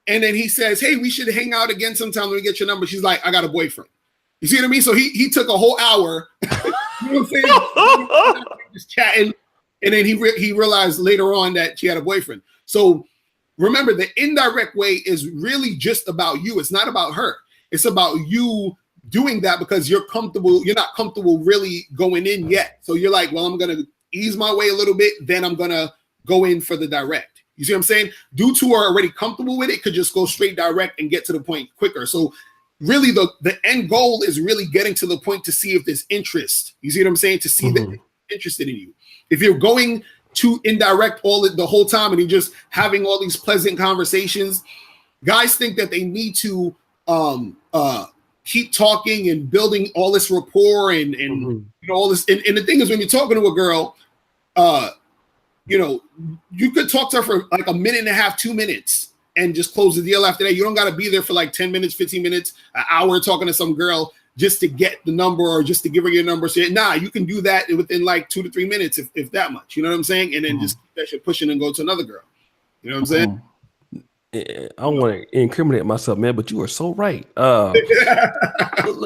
And then he says, hey, we should hang out again sometime. Let me get your number. She's like, I got a boyfriend. You see what I mean? So he took a whole hour, you know what I'm saying? Just chatting. And then he realized later on that she had a boyfriend. So remember, the indirect way is really just about you. It's not about her. It's about you doing that because you're comfortable. You're not comfortable really going in yet. So you're like, well, I'm going to ease my way a little bit. Then I'm going to go in for the direct. You see what I'm saying? Dudes who are already comfortable with it could just go straight direct and get to the point quicker. So really the end goal is really getting to the point to see if there's interest. You see what I'm saying? To see that they're interested in you. If you're going to indirect the whole time and you're just having all these pleasant conversations, guys think that they need to keep talking and building all this rapport and all this. And the thing is, when you're talking to a girl, you could talk to her for like a minute and a half, 2 minutes, and just close the deal after that. You don't got to be there for like 10 minutes, 15 minutes, an hour talking to some girl just to get the number or just to give her your number. So you can do that within like 2 to 3 minutes, if that much. You know what I'm saying? And then just keep that shit pushing and go to another girl. You know what I'm saying? I don't want to incriminate myself, man, but you are so right. Let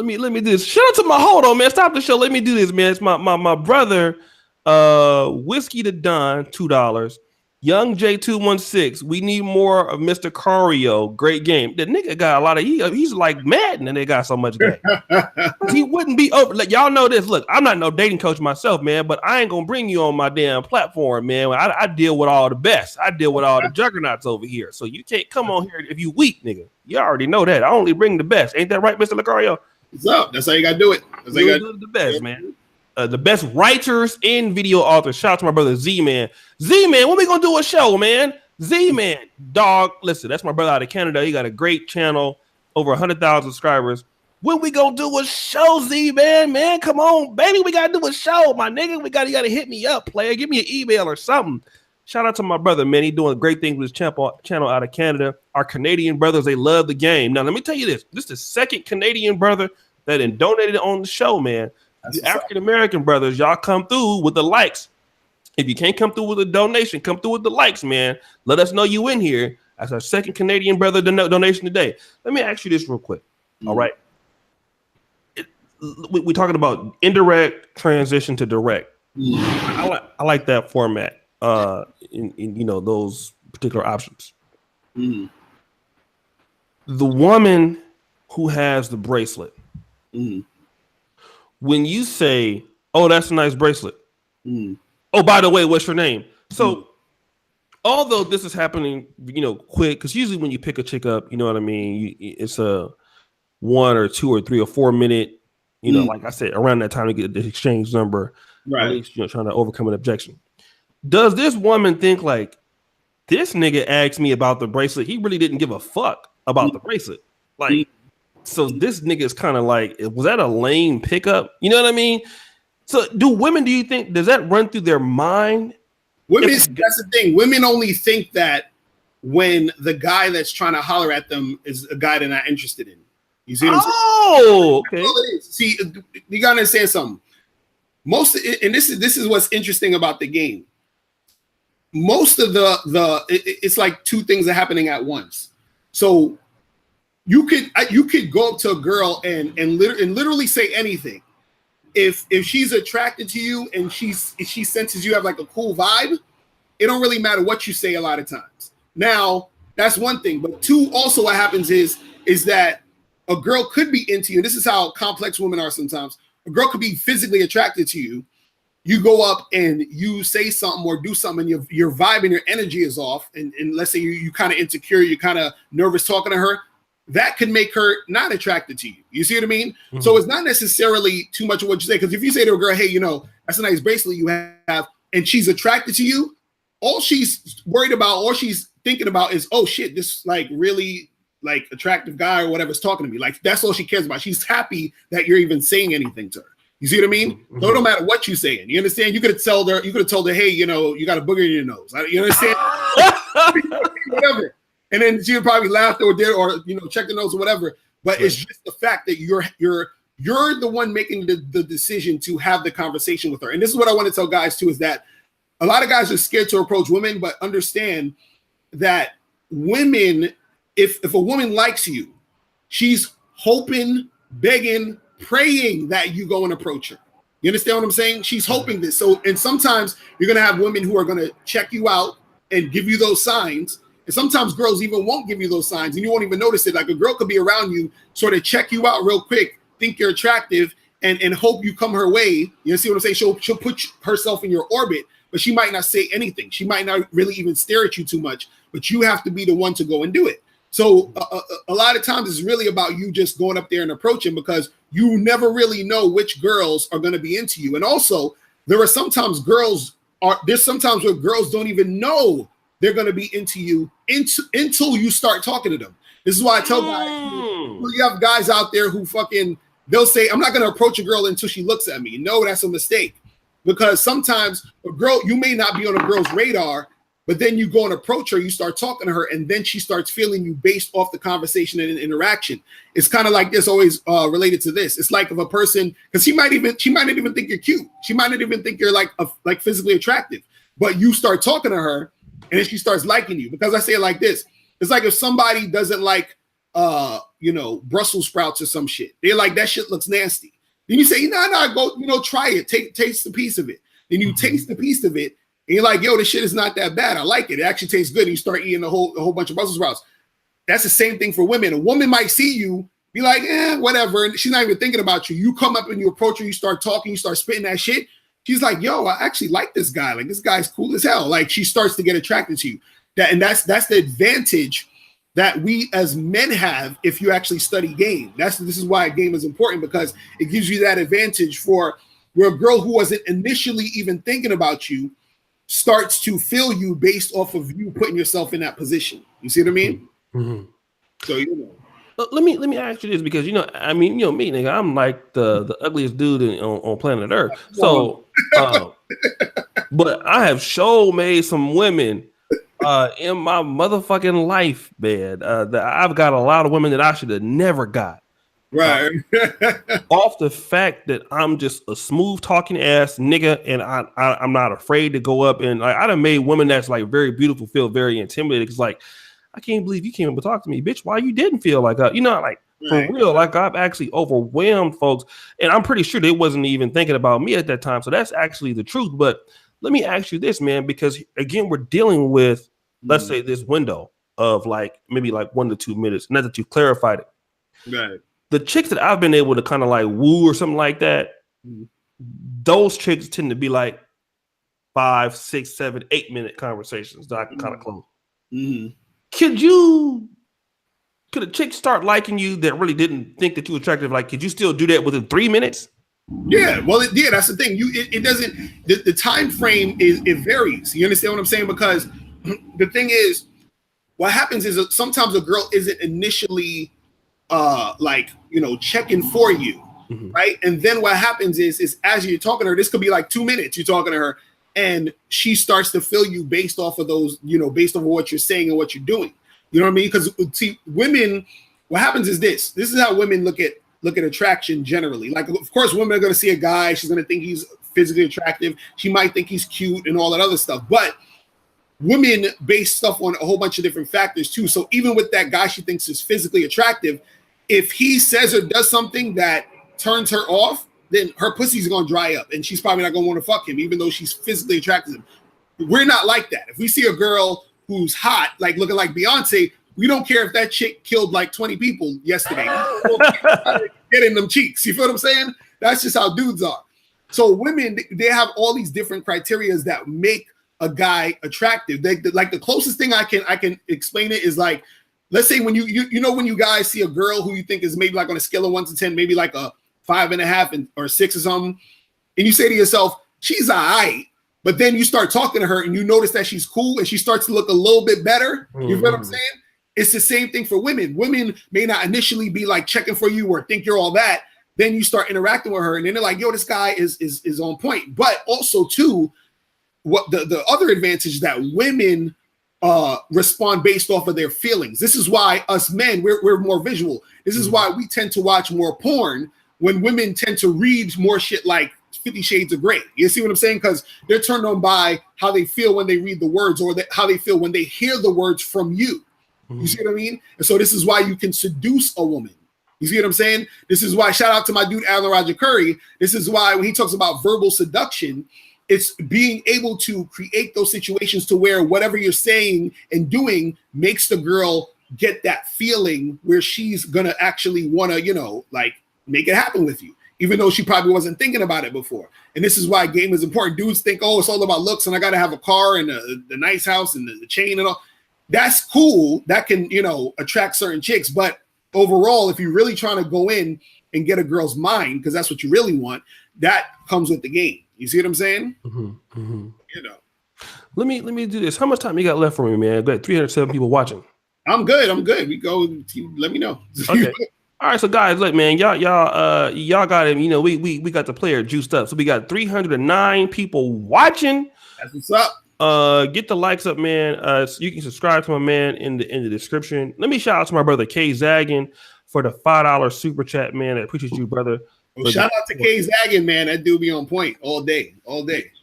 me do this. Shout out to hold on, man. Stop the show. Let me do this, man. It's my brother. Whiskey to Don, $2. Young J216, we need more of Mr. Lucario. Great game. The nigga got a lot of he's like Madden, and they got so much game. He wouldn't be over. Like, y'all know this. Look, I'm not no dating coach myself, man, but I ain't gonna bring you on my damn platform, man. I deal with all the best. I deal with all the juggernauts over here. So you can't come on here if you weak, nigga. You already know that. I only bring the best. Ain't that right, Mr. Lucario? What's up? That's how you gotta do it. That's how you gotta do the best, man. The best writers and video authors. Shout out to my brother Z-Man. Z-Man, when we gonna do a show, man? Z-Man, dog. Listen, that's my brother out of Canada. He got a great channel, over 100,000 subscribers. When we gonna do a show, Z-Man? Man, come on, baby. We gotta do a show, my nigga. You gotta hit me up, player. Give me an email or something. Shout out to my brother, man. He doing great things with his channel out of Canada. Our Canadian brothers, they love the game. Now, let me tell you this. This is the second Canadian brother that donated on the show, man. The African-American brothers, y'all come through with the likes. If you can't come through with a donation, come through with the likes, man. Let us know you in here. That's our second Canadian brother donation today. Let me ask you this real quick. All right. We're talking about indirect transition to direct. I like that format in those particular options. The woman who has the bracelet, when you say Oh, that's a nice bracelet. Mm. Oh, by the way, what's your name? So Mm. although this is happening, quick, because usually when you pick a chick up, you know what I mean, it's a 1 or 2 or 3 or 4 minute, Mm. like I said, around that time to get the exchange number, at Right. least, trying to overcome an objection. Does this woman think like this nigga asked me about the bracelet? He really didn't give a fuck about Mm. the bracelet. Mm. Like, so this nigga is kind of like, was that a lame pickup? You know what I mean? So do women, do you think, does that run through their mind? Women, If that's the thing. Women only think that when the guy that's trying to holler at them is a guy they're not interested in. You see what I'm saying? Oh, That's okay. all it is. See, you gotta understand something. And this is what's interesting about the game. Most of it's like two things are happening at once. So you could go up to a girl and literally say anything. If she's attracted to you and if she senses you have like a cool vibe, it don't really matter what you say a lot of times. Now, that's one thing. But two, also what happens is that a girl could be into you. This is how complex women are sometimes. A girl could be physically attracted to you. You go up and you say something or do something, and your vibe and your energy is off. And let's say you kind of insecure, you're kind of nervous talking to her. That could make her not attracted to you. You see what I mean? Mm-hmm. So it's not necessarily too much of what you say. Because if you say to a girl, hey, that's a nice bracelet you have, and she's attracted to you, all she's worried about, all she's thinking about is, oh shit, this like really like attractive guy or whatever's talking to me. Like that's all she cares about. She's happy that you're even saying anything to her. You see what I mean? Mm-hmm. So it don't matter what you're saying. You understand? You could have told her, hey, you got a booger in your nose. You understand? Whatever. And then she would probably laugh or did, or check the nose or whatever. But right. It's just the fact that you're the one making the decision to have the conversation with her. And this is what I want to tell guys too, is that a lot of guys are scared to approach women, but understand that women, if a woman likes you, she's hoping, begging, praying that you go and approach her. You understand what I'm saying? She's hoping this. So, and sometimes you're going to have women who are going to check you out and give you those signs. And sometimes girls even won't give you those signs and you won't even notice it. Like a girl could be around you, sort of check you out real quick, think you're attractive, and hope you come her way. You see what I'm saying? She'll put herself in your orbit, but she might not say anything. She might not really even stare at you too much, but you have to be the one to go and do it. So a lot of times it's really about you just going up there and approaching, because you never really know which girls are going to be into you. And also, there's sometimes where girls don't even know they're going to be into you until you start talking to them. This is why I tell guys, you have guys out there who they'll say, I'm not going to approach a girl until she looks at me. No, that's a mistake. Because sometimes a girl, you may not be on a girl's radar, but then you go and approach her, you start talking to her, and then she starts feeling you based off the conversation and interaction. It's kind of like this, always related to this. It's like if a person, because she might not even think you're cute. She might not even think you're like physically attractive, but you start talking to her, and then she starts liking you. Because I say it like this: it's like if somebody doesn't like, Brussels sprouts or some shit. They're like, that shit looks nasty. Then you say, no, go, try it. Taste a piece of it. Then you taste the piece of it. And you're like, yo, this shit is not that bad. I like it. It actually tastes good. And you start eating a whole bunch of Brussels sprouts. That's the same thing for women. A woman might see you, be like, whatever. And she's not even thinking about you. You come up and you approach her, you start talking, you start spitting that shit. She's like, yo, I actually like this guy. Like, this guy's cool as hell. Like, she starts to get attracted to you. That's the advantage that we as men have if you actually study game. This is why a game is important, because it gives you that advantage for where a girl who wasn't initially even thinking about you starts to feel you based off of you putting yourself in that position. You see what I mean? Mm-hmm. So let me ask you this, because me, nigga, I'm like the ugliest dude on planet Earth. So, but I have made some women in my motherfucking life, man. That I've got a lot of women that I should have never got. Right. Off the fact that I'm just a smooth talking ass nigga, and I'm not afraid to go up and I done made women that's like very beautiful feel very intimidated. It's like, I can't believe you came up and talked to me, bitch. Why you didn't feel like for real? Like, I've actually overwhelmed folks, and I'm pretty sure they wasn't even thinking about me at that time. So that's actually the truth. But let me ask you this, man, because again, we're dealing with, let's say, this window of maybe 1 to 2 minutes. Not that you clarified it. Right. The chicks that I've been able to kind of woo or something like that, those chicks tend to be like 5, 6, 7, 8 minute conversations that I can kind of close. Could a chick start liking you that really didn't think that you were attractive? Like, could you still do that within 3 minutes? Yeah, well, that's the thing. It doesn't. The time frame it varies. You understand what I'm saying? Because the thing is, what happens is sometimes a girl isn't initially checking for you, right? And then what happens is as you're talking to her, this could be like 2 minutes. You're talking to her, and she starts to feel you based off of those, based on what you're saying and what you're doing. You know what I mean? Because see, women, what happens is this is how women look at attraction generally. Like, of course, women are going to see a guy. She's going to think he's physically attractive. She might think he's cute and all that other stuff. But women base stuff on a whole bunch of different factors too. So even with that guy she thinks is physically attractive, if he says or does something that turns her off, then her pussy's going to dry up and she's probably not going to want to fuck him, even though she's physically attracted to him. We're not like that. If we see a girl who's hot, like looking like Beyonce, we don't care if that chick killed like 20 people yesterday. Get in them cheeks. You feel what I'm saying? That's just how dudes are. So women, they have all these different criteria that make a guy attractive. Like the closest thing I can explain it is like, let's say when when you guys see a girl who you think is maybe like on a scale of 1 to 10, maybe like a 5.5 or 6 or something, and you say to yourself, she's all right. But then you start talking to her and you notice that she's cool and she starts to look a little bit better. You feel what I'm saying? It's the same thing for women. Women may not initially be like checking for you or think you're all that. Then you start interacting with her and then they're like, yo, this guy is on point. But also too, what the other advantage that women respond based off of their feelings. This is why us men, we're more visual. This is why we tend to watch more porn when women tend to read more shit like 50 Shades of Grey. You see what I'm saying? Because they're turned on by how they feel when they read the words or how they feel when they hear the words from you. You see what I mean? And so this is why you can seduce a woman. You see what I'm saying? This is why, shout out to my dude, Alan Roger Curry. This is why when he talks about verbal seduction, it's being able to create those situations to where whatever you're saying and doing makes the girl get that feeling where she's going to actually want to, like make it happen with you, even though she probably wasn't thinking about it before. And this is why game is important. Dudes think, oh, it's all about looks and I got to have a car and the nice house and the chain and all. That's cool. That can, attract certain chicks. But overall, if you're really trying to go in and get a girl's mind, because that's what you really want, that comes with the game. You see what I'm saying? Let me do this. How much time you got left for me, man? I got 307 people watching. I'm good. We go. Let me know. Okay. All right, so guys, look, man, y'all got him. We got the player juiced up. So we got 309 people watching. That's what's up. Get the likes up, man. You can subscribe to my man in the description. Let me shout out to my brother K Zaggin for the $5 super chat, man. I appreciate you, brother. Well, shout out to K Zaggin, man. That dude be on point all day.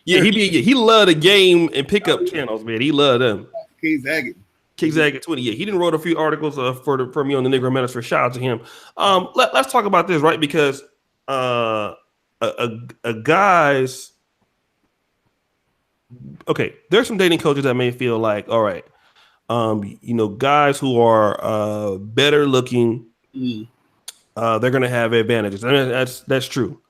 Yeah, he love the game and pickup channels, man. He love them. K Zaggin 20. Yeah, he didn't wrote a few articles for me on the Negro Minister. Shout out to him. Let's talk about this, right? Because a guy's okay. There's some dating coaches that may feel like, all right, guys who are better looking, they're gonna have advantages, and that's true.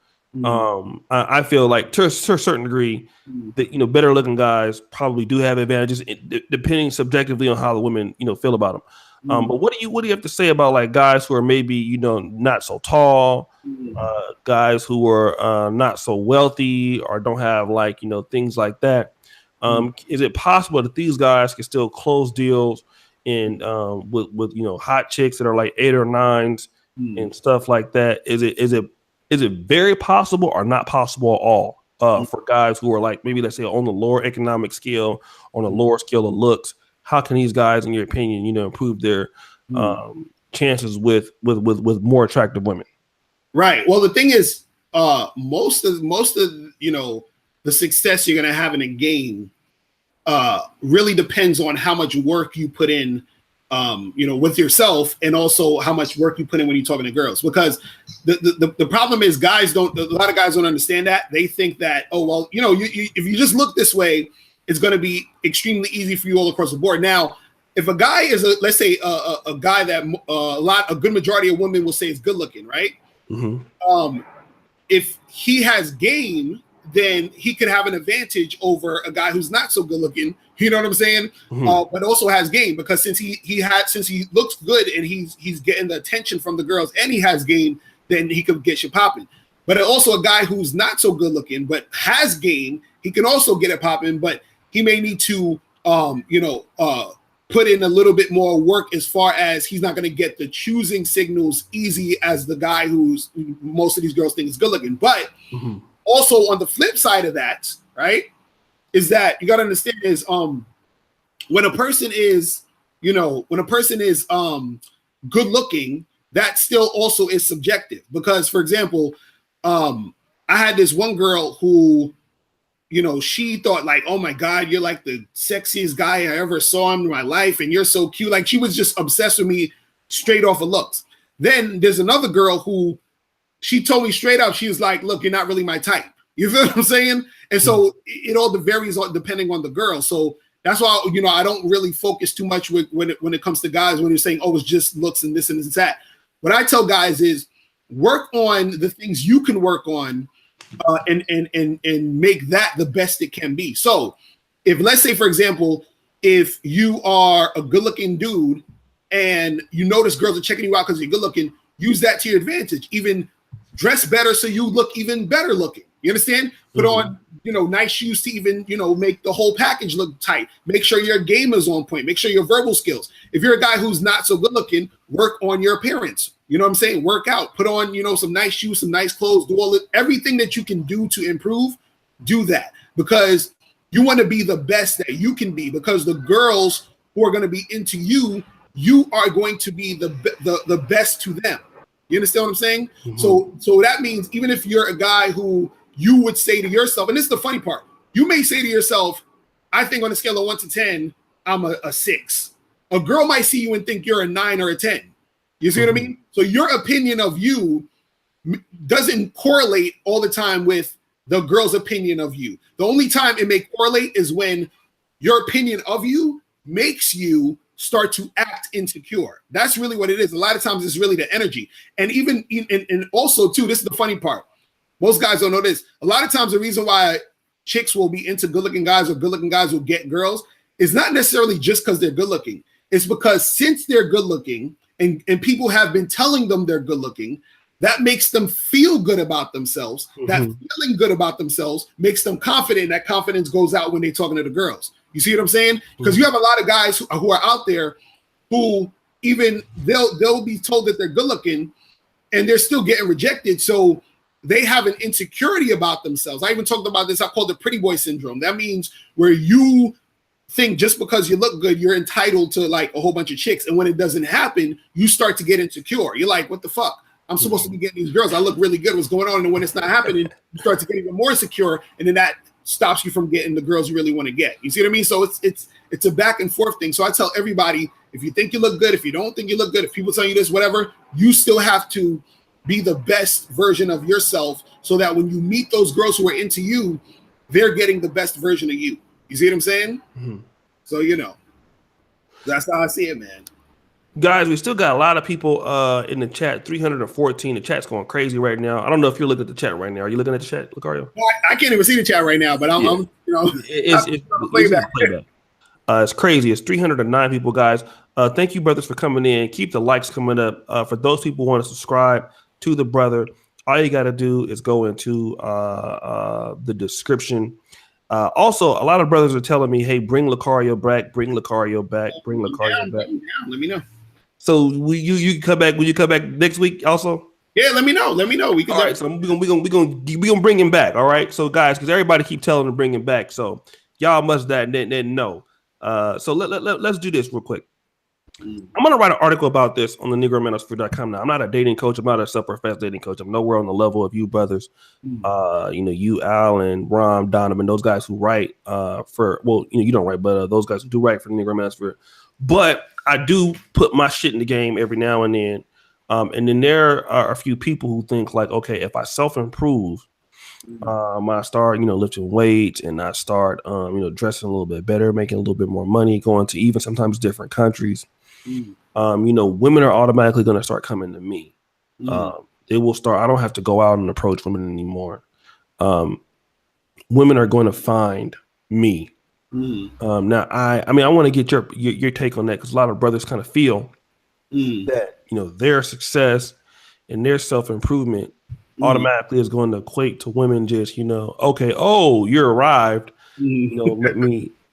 I feel like to a certain degree that better looking guys probably do have advantages, depending subjectively on how the women feel about them. But what do you have to say about like guys who are maybe not so tall, guys who are not so wealthy or don't have like things like that? Is it possible that these guys can still close deals and with hot chicks that are like 8 or 9s and stuff like that? Is it very possible or not possible at all for guys who are like maybe let's say on the lower economic scale, on a lower scale of looks? How can these guys, in your opinion, improve their chances with more attractive women? Right. Well, the thing is, most of the success you're gonna have in a game really depends on how much work you put in. With yourself, and also how much work you put in when you're talking to girls. Because the problem is a lot of guys don't understand that. They think that, oh, well, if you just look this way, it's going to be extremely easy for you all across the board. Now, if a guy is let's say a guy that a good majority of women will say is good looking, right? if he has game, then he could have an advantage over a guy who's not so good looking. You know what I'm saying? But also has game, because since he looks good and he's getting the attention from the girls and he has game, then he could get you popping. But also a guy who's not so good looking but has game, he can also get it popping, but he may need to put in a little bit more work, as far as he's not going to get the choosing signals easy as the guy who's most of these girls think is good looking. But also on the flip side of that, right, is that you got to understand is when a person is good looking, that still also is subjective. Because, for example, I had this one girl who, she thought like, oh my God, you're like the sexiest guy I ever saw in my life, and you're so cute. Like, she was just obsessed with me straight off of looks. Then there's another girl who, she told me straight up, she was like, look, you're not really my type. You feel what I'm saying? And so it all varies depending on the girl. So that's why, I don't really focus too much when it comes to guys, when you're saying, oh, it's just looks and this and this and that. What I tell guys is, work on the things you can work on, and make that the best it can be. So if, let's say, for example, if you are a good looking dude and you notice girls are checking you out because you're good looking, use that to your advantage. Even dress better so you look even better looking. You understand? Put on, nice shoes to even, make the whole package look tight. Make sure your game is on point. Make sure your verbal skills. If you're a guy who's not so good looking, work on your appearance. You know what I'm saying? Work out. Put on, some nice shoes, some nice clothes. Do everything that you can do to improve. Do that, because you want to be the best that you can be. Because the girls who are going to be into you, you are going to be the best to them. You understand what I'm saying? So that means even if you're a guy who you would say to yourself, and this is the funny part, you may say to yourself, I think on a scale of 1 to 10, I'm a 6. A girl might see you and think you're a 9 or a 10. You see what I mean? So your opinion of you doesn't correlate all the time with the girl's opinion of you. The only time it may correlate is when your opinion of you makes you start to act insecure. That's really what it is. A lot of times it's really the energy. And even and also too, this is the funny part. Most guys don't know this. A lot of times the reason why chicks will be into good-looking guys or good-looking guys will get girls is not necessarily just because they're good-looking. It's because since they're good-looking and people have been telling them they're good-looking, that makes them feel good about themselves. That feeling good about themselves makes them confident. That confidence goes out when they're talking to the girls. You see what I'm saying? Because you have a lot of guys who are out there who even they'll be told that they're good-looking and they're still getting rejected. So they have an insecurity about themselves. I even talked about this. I call it pretty boy syndrome. That means where you think just because you look good, you're entitled to like a whole bunch of chicks. And when it doesn't happen, you start to get insecure. You're like, what the fuck? I'm supposed to be getting these girls. I look really good. What's going on? And when it's not happening, you start to get even more insecure. And then that stops you from getting the girls you really want to get. You see what I mean? So it's a back and forth thing. So I tell everybody, if you think you look good, if you don't think you look good, if people tell you this, whatever, you still have to be the best version of yourself so that when you meet those girls who are into you, they're getting the best version of you. You see what I'm saying? So, that's how I see it, man. Guys, we still got a lot of people in the chat, 314. The chat's going crazy right now. I don't know if you're looking at the chat right now. Are you looking at the chat, Lucario? Well, I can't even see the chat right now, but I'm it's crazy. It's 309 people, guys. Thank you, brothers, for coming in. Keep the likes coming up. For those people who want to subscribe to the brother, all you got to do is go into the description. Also, a lot of brothers are telling me, hey, bring Lucario back, bring Lucario back, bring Lucario back. Let me know. So you come back? Will you come back next week also? Yeah, let me know. We can. All right, so we gonna bring him back. All right, so guys, because everybody keep telling him to bring him back, so y'all must that know. So let's do this real quick. I'm gonna write an article about this on the NegroManosphere.com. Now, I'm not a dating coach. I'm not a self-professed dating coach. I'm nowhere on the level of you brothers. You, Al, and Rom, Donovan, those guys who write you don't write, but those guys who do write for the Negromanosphere. But I do put my shit in the game every now and then. And then there are a few people who think like, okay, if I self-improve, I start, lifting weights, and I start, dressing a little bit better, making a little bit more money, going to even sometimes different countries. Women are automatically going to start coming to me. They will start. I don't have to go out and approach women anymore. Women are going to find me. Now, I mean, I want to get your take on that, because a lot of brothers kind of feel that, you know, their success and their self-improvement automatically is going to equate to women just, you know, okay, oh, you're arrived, you know,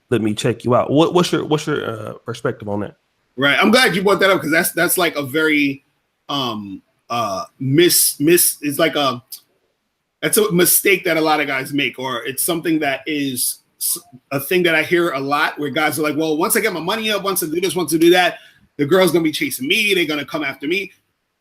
let me check you out. What's your perspective on that? Right. I'm glad you brought that up, because that's like a very it's like that's a mistake that a lot of guys make, or it's something that is a thing that I hear a lot, where guys are like, well, once I get my money up, once I do this, once I do that, the girl's gonna be chasing me, they're gonna come after me.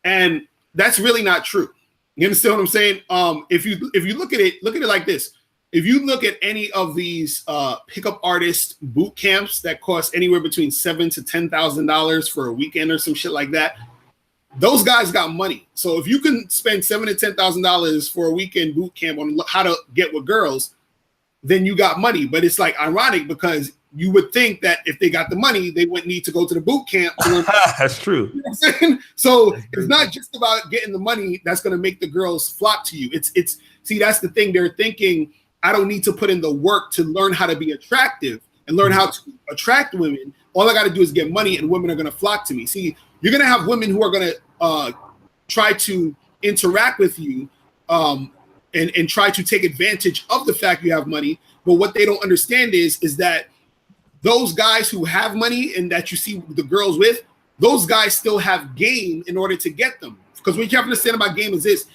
And that's really not true. You understand what I'm saying? If you look at it like this. If you look at any of these pickup artist boot camps that cost anywhere between $7,000 to $10,000 for a weekend or some shit like that, those guys got money. So if you can spend $7,000 to $10,000 for a weekend boot camp on how to get with girls, then you got money. But it's like ironic, because you would think that if they got the money, they wouldn't need to go to the boot camp. That's true. You know what I'm saying? So it's not just about getting the money that's going to make the girls flock to you. It's see, that's the thing. They're thinking, I don't need to put in the work to learn how to be attractive and learn how to attract women. All I got to do is get money, and women are going to flock to me. See, you're going to have women who are going to try to interact with you and try to take advantage of the fact you have money. But what they don't understand is that those guys who have money and that you see the girls with, those guys still have game in order to get them. Because what you have to understand about game is this.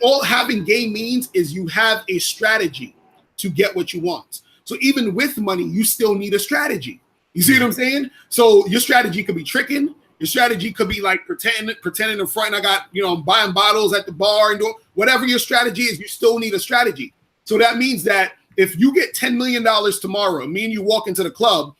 All having game means is you have a strategy to get what you want. So even with money, you still need a strategy. You see what I'm saying? So your strategy could be tricking. Your strategy could be like pretending in front. I got, you know, I'm buying bottles at the bar and doing whatever your strategy is. You still need a strategy. So that means that if you get $10 million tomorrow, me and you walk into the club,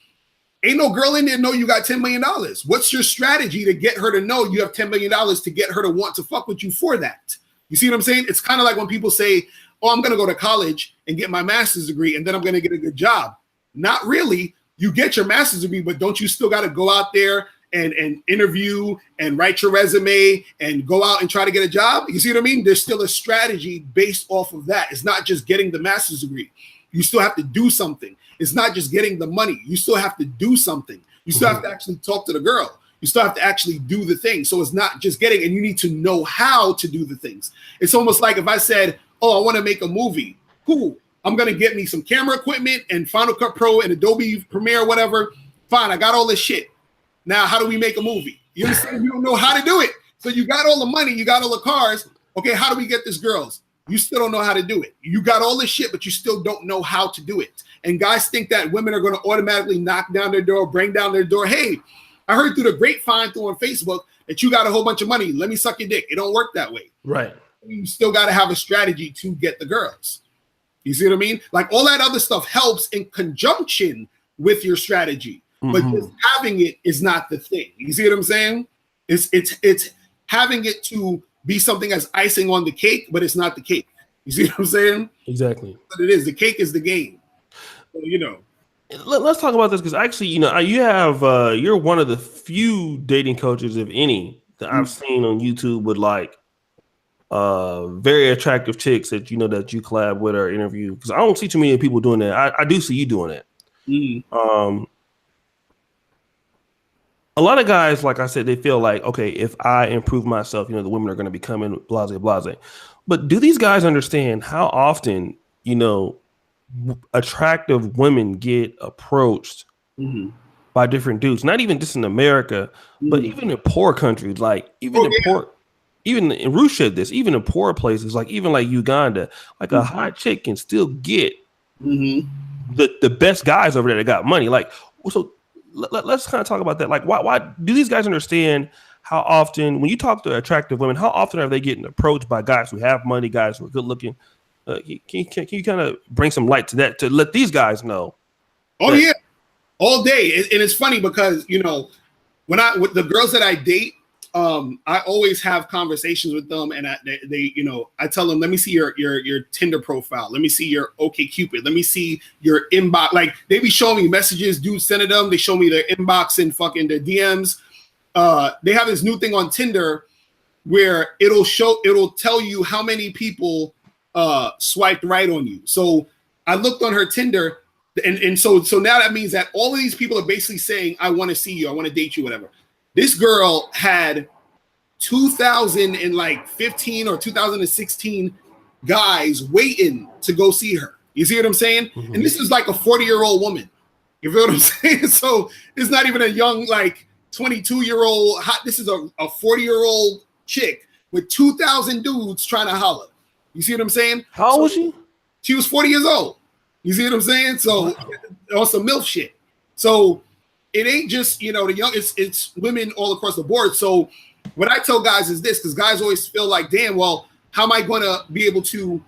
ain't no girl in there know you got $10 million. What's your strategy to get her to know you have $10 million to get her to want to fuck with you for that? You see what I'm saying? It's kind of like when people say, oh, I'm going to go to college and get my master's degree, and then I'm going to get a good job. Not really. You get your master's degree, but don't you still got to go out there and interview and write your resume and go out and try to get a job? You see what I mean? There's still a strategy based off of that. It's not just getting the master's degree. You still have to do something. It's not just getting the money. You still have to do something. You still have to actually talk to the girl. You still have to actually do the thing. So it's not just getting, and you need to know how to do the things. It's almost like if I said, oh, I want to make a movie. Cool. I'm going to get me some camera equipment and Final Cut Pro and Adobe Premiere, whatever. Fine. I got all this shit. Now, how do we make a movie? You understand? You don't know how to do it. So you got all the money. You got all the cars. Okay, how do we get these girls? You still don't know how to do it. You got all this shit, but you still don't know how to do it. And guys think that women are going to automatically knock down their door, bring down their door. Hey, I heard through the grapevine through on Facebook that you got a whole bunch of money. Let me suck your dick. It don't work that way. Right. You still got to have a strategy to get the girls. You see what I mean? Like all that other stuff helps in conjunction with your strategy, but just having it is not the thing. You see what I'm saying? It's having it to be something as icing on the cake, but it's not the cake. You see what I'm saying? Exactly. But it is. The cake is the game. So, you know. Let's talk about this, because actually, you know, you have you're one of the few dating coaches, if any, that I've seen on YouTube with like very attractive chicks that you know that you collab with or interview. Because I don't see too many people doing that. I do see you doing that. A lot of guys, like I said, they feel like, okay, if I improve myself, you know, the women are going to be coming, blase, blase. But do these guys understand how often, you know, attractive women get approached by different dudes? Not even just in America, but even in poor countries, like even in Ruth said this, even in poor places, like even like Uganda, like a hot chick can still get the best guys over there that got money. Like, so let's kind of talk about that. Like, why do these guys understand how often, when you talk to attractive women, how often are they getting approached by guys who have money, guys who are good looking? Can you kind of bring some light to that, to let these guys know? Oh yeah, all day. And it's funny because, you know, with the girls that I date, I always have conversations with them, and they, you know, I tell them, let me see your Tinder profile, let me see your OkCupid, let me see your inbox. Like they be showing me messages dudes sending them. They show me their inbox and fucking their DMs. They have this new thing on Tinder where it'll tell you how many people swiped right on you. So I looked on her Tinder, and so now that means that all of these people are basically saying, I want to see you, I want to date you, whatever. This girl had 2015 or 2016 guys waiting to go see her. You see what I'm saying? Mm-hmm. And this is like a 40-year-old woman. You feel what I'm saying? So it's not even a young, like 22-year-old. This is a 40-year-old chick with 2,000 dudes trying to holler. You see what I'm saying? How old was she? She was 40 years old. You see what I'm saying? So on some MILF shit. So it ain't just, you know, the young, it's women all across the board. So what I tell guys is this, because guys always feel like, damn, well, how am I going to be able to,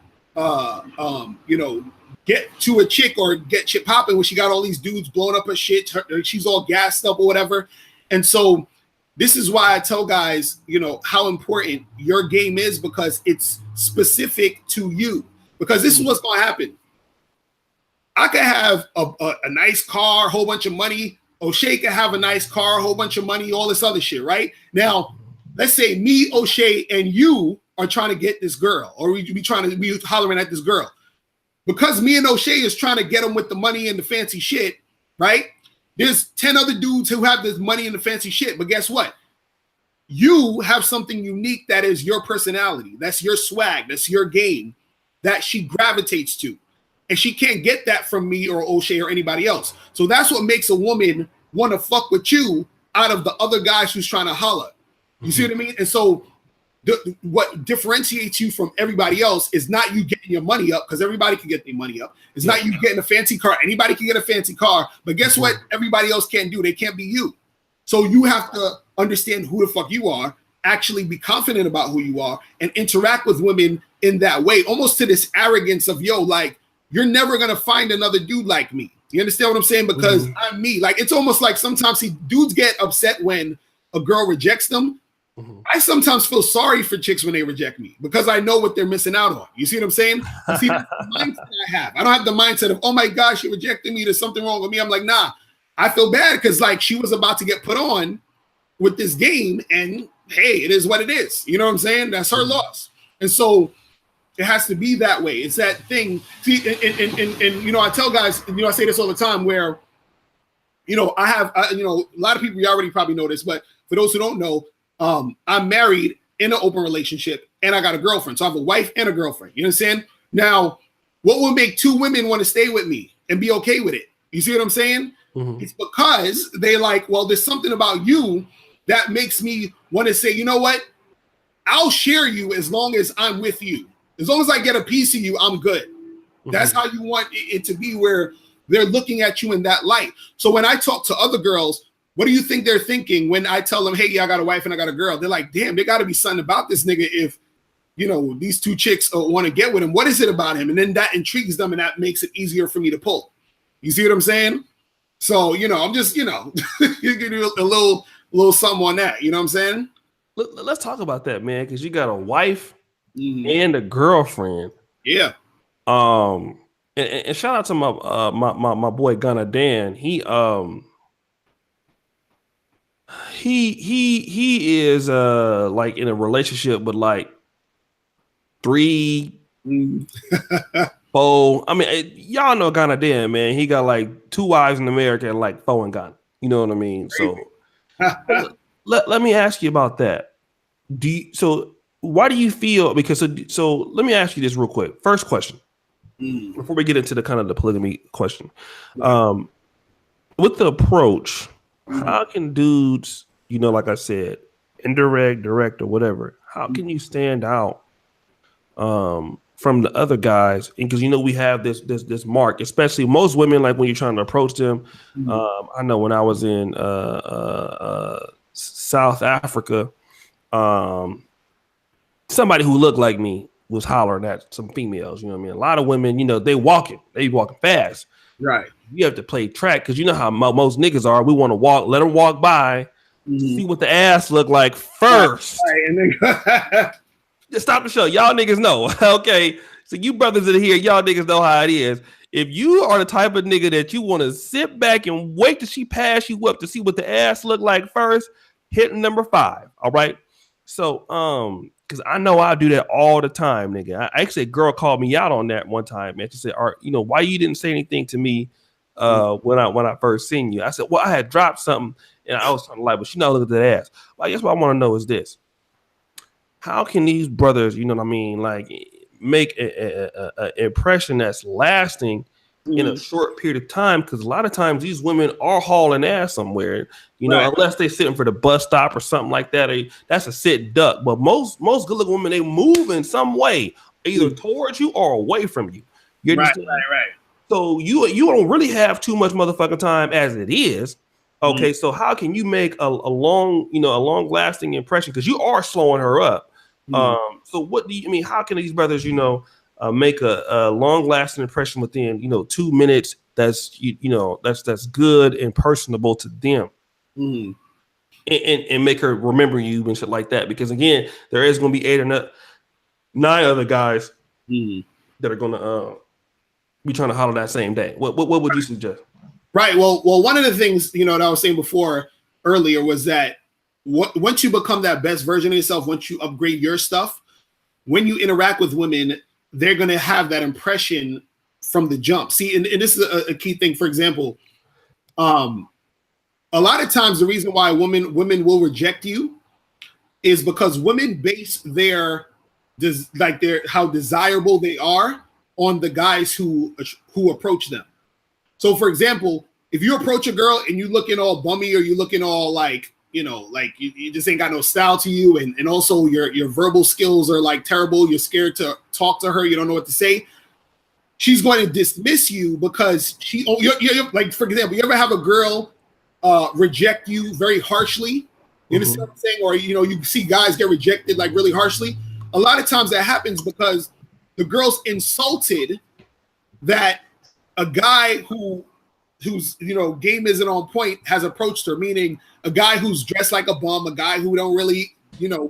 you know, get to a chick or get shit popping when she got all these dudes blowing up her shit, she's all gassed up or whatever. And so this is why I tell guys, you know, how important your game is, because it's specific to you. Because this is what's going to happen. I could have a nice car, a whole bunch of money. Oshay could have a nice car, a whole bunch of money, all this other shit, right? Now, let's say me, Oshay, and you are trying to get this girl, or we be hollering at this girl. Because me and Oshay is trying to get them with the money and the fancy shit, right? There's 10 other dudes who have this money and the fancy shit, but guess what? You have something unique that is your personality. That's your swag. That's your game that she gravitates to. And she can't get that from me or Oshay or anybody else. So that's what makes a woman want to fuck with you out of the other guys who's trying to holler. You see what I mean? And so what differentiates you from everybody else is not you getting your money up, because everybody can get their money up. It's not you getting a fancy car. Anybody can get a fancy car. But guess what everybody else can't do? They can't be you. So you have to understand who the fuck you are, actually be confident about who you are, and interact with women in that way, almost to this arrogance of, yo, like, you're never going to find another dude like me. You understand what I'm saying? Because I'm me. Like, it's almost like sometimes dudes get upset when a girl rejects them. I sometimes feel sorry for chicks when they reject me, because I know what they're missing out on. You see what I'm saying? You see, that's the mindset I have. I don't have the mindset of, oh my gosh, she rejected me, there's something wrong with me. I'm like, nah, I feel bad because, like, she was about to get put on with this game, and hey, it is what it is. You know what I'm saying? That's her loss. And so it has to be that way. It's that thing. See, and you know, I tell guys, you know, I say this all the time, where, you know, I have, you know, a lot of people, you already probably know this, but for those who don't know, I'm married in an open relationship, and I got a girlfriend. So I have a wife and a girlfriend. You understand? Now, what will make two women want to stay with me and be okay with it? You see what I'm saying? It's because they like, well, there's something about you that makes me want to say, you know what? I'll share you as long as I'm with you. As long as I get a piece of you, I'm good. That's how you want it to be, where they're looking at you in that light. So when I talk to other girls, what do you think they're thinking when I tell them, hey, yeah, I got a wife and I got a girl? They're like, damn, there got to be something about this nigga if, you know, these two chicks want to get with him. What is it about him? And then that intrigues them, and that makes it easier for me to pull. You see what I'm saying? So, you know, I'm just, you know, you can do a little something on that. You know what I'm saying? Let's talk about that, man, because you got a wife and a girlfriend. Yeah. And shout out to my boy Gunna Dan. He is like in a relationship with like 3, 4. I mean, y'all know Ghana Dan, man. He got like 2 wives in America and like 4 in Ghana. You know what I mean? So let me ask you about that. So why do you feel? Because so let me ask you this real quick. First question, before we get into the kind of the polygamy question, with the approach. How can dudes, you know, like I said, indirect, direct, or whatever, how can you stand out from the other guys? And because, you know, we have this mark, especially most women, like when you're trying to approach them. I know when I was in South Africa, somebody who looked like me was hollering at some females. You know what I mean? A lot of women, you know, they walking fast. Right. You have to play track, because you know how most niggas are. We want to walk, let them walk by, see what the ass look like first. Right. And then just stop the show. Y'all niggas know. Okay. So you brothers that are here, y'all niggas know how it is. If you are the type of nigga that you want to sit back and wait till she pass you up to see what the ass look like first, hit number 5. All right. Because I know I do that all the time, nigga. Actually, a girl called me out on that one time, man. She said, "Art, why you didn't say anything to me when I first seen you?" I said, "Well, I had dropped something, and I was trying to lie, but she not looking at that ass." Well, I guess what I want to know is this: how can these brothers, you know what I mean, like make a impression that's lasting in a Mhm. short period of time? Because a lot of times these women are hauling ass somewhere, Right. unless they're sitting for the bus stop or something like that. That's a sit duck. But most good looking women, they move in some way, either Mhm. towards you or away from you. You Right. understand? Right. So you don't really have too much motherfucking time as it is. Right. Okay, so how can you make a long lasting impression? Because you are slowing her up. Mhm. So what do you I mean? How can these brothers, make a long lasting impression within 2 minutes? That's good and personable to them, Mhm. and make her remember you and shit like that. Because again, there is going to be 8 or 9 other guys Mhm. that are going to be trying to holler that same day. What would you suggest? Right. One of the things that I was saying before earlier was that once you become that best version of yourself, once you upgrade your stuff, when you interact with women, they're gonna have that impression from the jump. See, and this is a key thing. For example, um, a lot of times the reason why women will reject you is because women base their how desirable they are on the guys who approach them. So, for example, if you approach a girl and you looking all bummy or you looking all like like you just ain't got no style to you, and also your verbal skills are like terrible, you're scared to talk to her, you don't know what to say, she's going to dismiss you because like, for example, you ever have a girl reject you very harshly? You understand Mm-hmm. what I'm saying? Or you see guys get rejected like really harshly. A lot of times that happens because the girl's insulted that a guy whose game isn't on point has approached her, meaning a guy who's dressed like a bum, a guy who don't really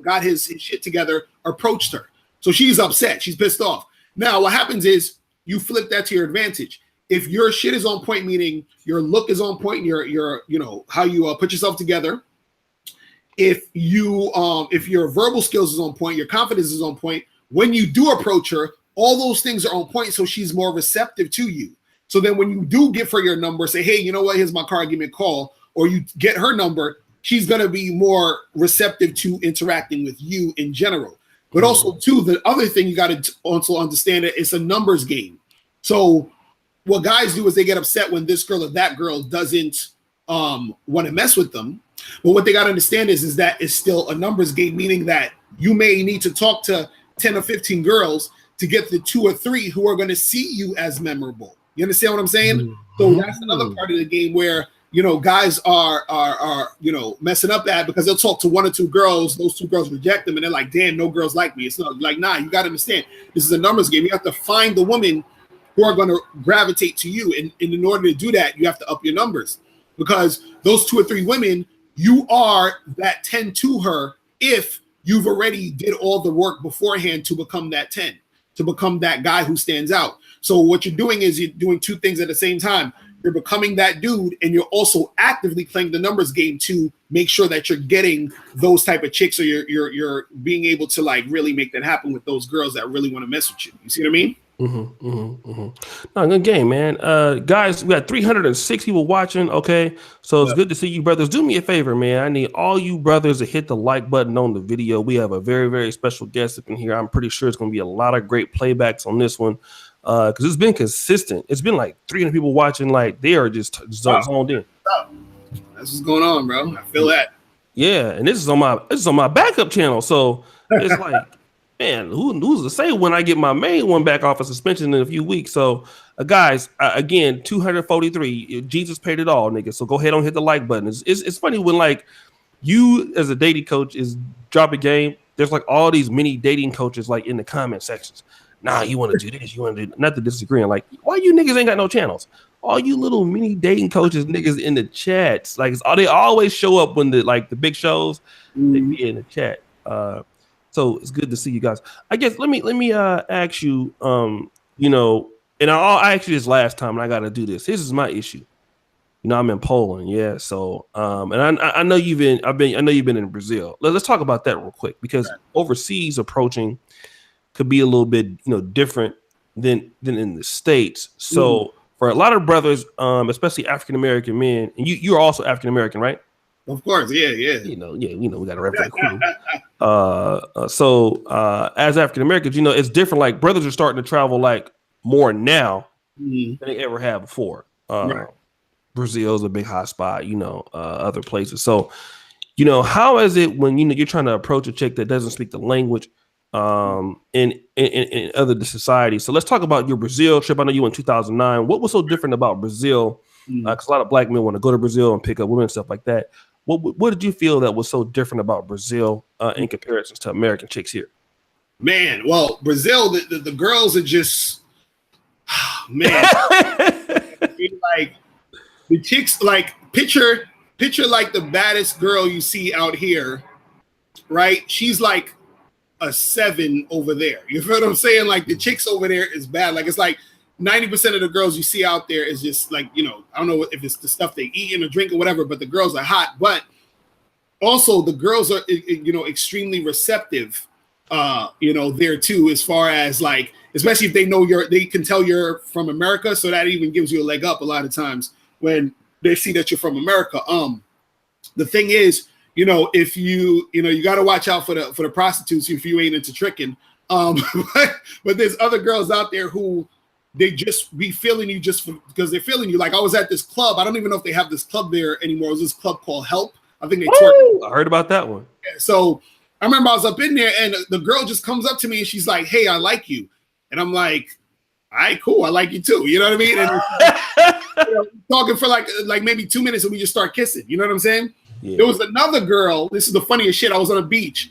got his shit together approached her. So she's upset, she's pissed off. Now what happens is you flip that to your advantage. If your shit is on point, meaning your look is on point, your how you put yourself together, if your verbal skills is on point, your confidence is on point, when you do approach her, all those things are on point, so she's more receptive to you. So then when you do give her your number, say, hey, you know what, here's my card, give me a call, or you get her number, she's going to be more receptive to interacting with you in general. But Mm-hmm. also, too, the other thing you got to also understand that it's a numbers game. So what guys do is they get upset when this girl or that girl doesn't want to mess with them. But what they got to understand is that it's still a numbers game, meaning that you may need to talk to 10 or 15 girls to get the 2 or 3 who are going to see you as memorable. You understand what I'm saying? So that's another Mm-hmm. part of the game where guys are messing up at, because they'll talk to 1 or 2 girls, those 2 girls reject them, and they're like, damn, no girls like me. It's not like, nah, you got to understand, this is a numbers game. You have to find the woman who are going to gravitate to you, and in order to do that, you have to up your numbers, because those 2 or 3 women, you are that 10 to her if you've already did all the work beforehand to become that 10, to become that guy who stands out. So what you're doing is you're doing 2 things at the same time. You're becoming that dude, and you're also actively playing the numbers game to make sure that you're getting those type of chicks, or you're being able to like really make that happen with those girls that really want to mess with you. You see what I mean? Mm-hmm, mm-hmm, mm-hmm. No, good game, man. Guys, we got 306 people watching. Okay, so it's Yeah. good to see you, brothers. Do me a favor, man. I need all you brothers to hit the like button on the video. We have a very, very special guest up in here. I'm pretty sure it's going to be a lot of great playbacks on this one, because it's been consistent. It's been like 300 people watching. Like they are just Wow. zoned in. That's what's going on, bro. I feel that. Yeah, and this is on my backup channel. So it's like, man, who's to say when I get my main one back off of suspension in a few weeks? So, guys, again, 243. Jesus paid it all, nigga. So go ahead and hit the like button. It's funny when like you as a dating coach is drop a game. There's like all these mini dating coaches like in the comment sections. Nah, you want to do this, you want to do not to disagreeing. Like, why you niggas ain't got no channels? All you little mini dating coaches niggas in the chats. Like they always show up when the big shows, they Mhm. be in the chat. So it's good to see you guys. I guess let me ask you, and I asked you this last time, and I gotta do this. This is my issue. I'm in Poland. Yeah. So, and I know I know you've been in Brazil. Let's talk about that real quick because overseas approaching could be a little bit, different than in the States. Mhm. So for a lot of brothers, especially African American men, and you're also African American, right? Of course, yeah, yeah. We got to represent Queen. As African Americans, it's different. Like brothers are starting to travel like more now Mhm. than they ever have before. Right. Brazil's a big hot spot, other places. So, how is it when you're trying to approach a chick that doesn't speak the language in other societies? So let's talk about your Brazil trip. I know you went in 2009. What was so different about Brazil? Mhm. Because a lot of black men want to go to Brazil and pick up women and stuff like that. What did you feel that was so different about Brazil in comparison to American chicks here? Man, well, Brazil, the girls are just man, like the chicks, like picture like the baddest girl you see out here, right? She's like a 7 over there. You feel what I'm saying? Like the chicks over there is bad. Like it's like 90% of the girls you see out there is just like, I don't know if it's the stuff they eat or drink or whatever, but the girls are hot. But also the girls are, extremely receptive, there too, as far as like, especially if they can tell you're from America. So that even gives you a leg up a lot of times when they see that you're from America. The thing is, if you got to watch out for the prostitutes if you ain't into tricking. But there's other girls out there who they just be feeling you just because they're feeling you. Like I was at this club. I don't even know if they have this club there anymore. It was this club called Help. I think they twerk. I heard about that one. So I remember I was up in there and the girl just comes up to me and she's like, "Hey, I like you." And I'm like, "All right, cool. I like you too." You know what I mean? And talking for like maybe 2 minutes and we just start kissing. You know what I'm saying? Yeah. There was another girl. This is the funniest shit. I was on a beach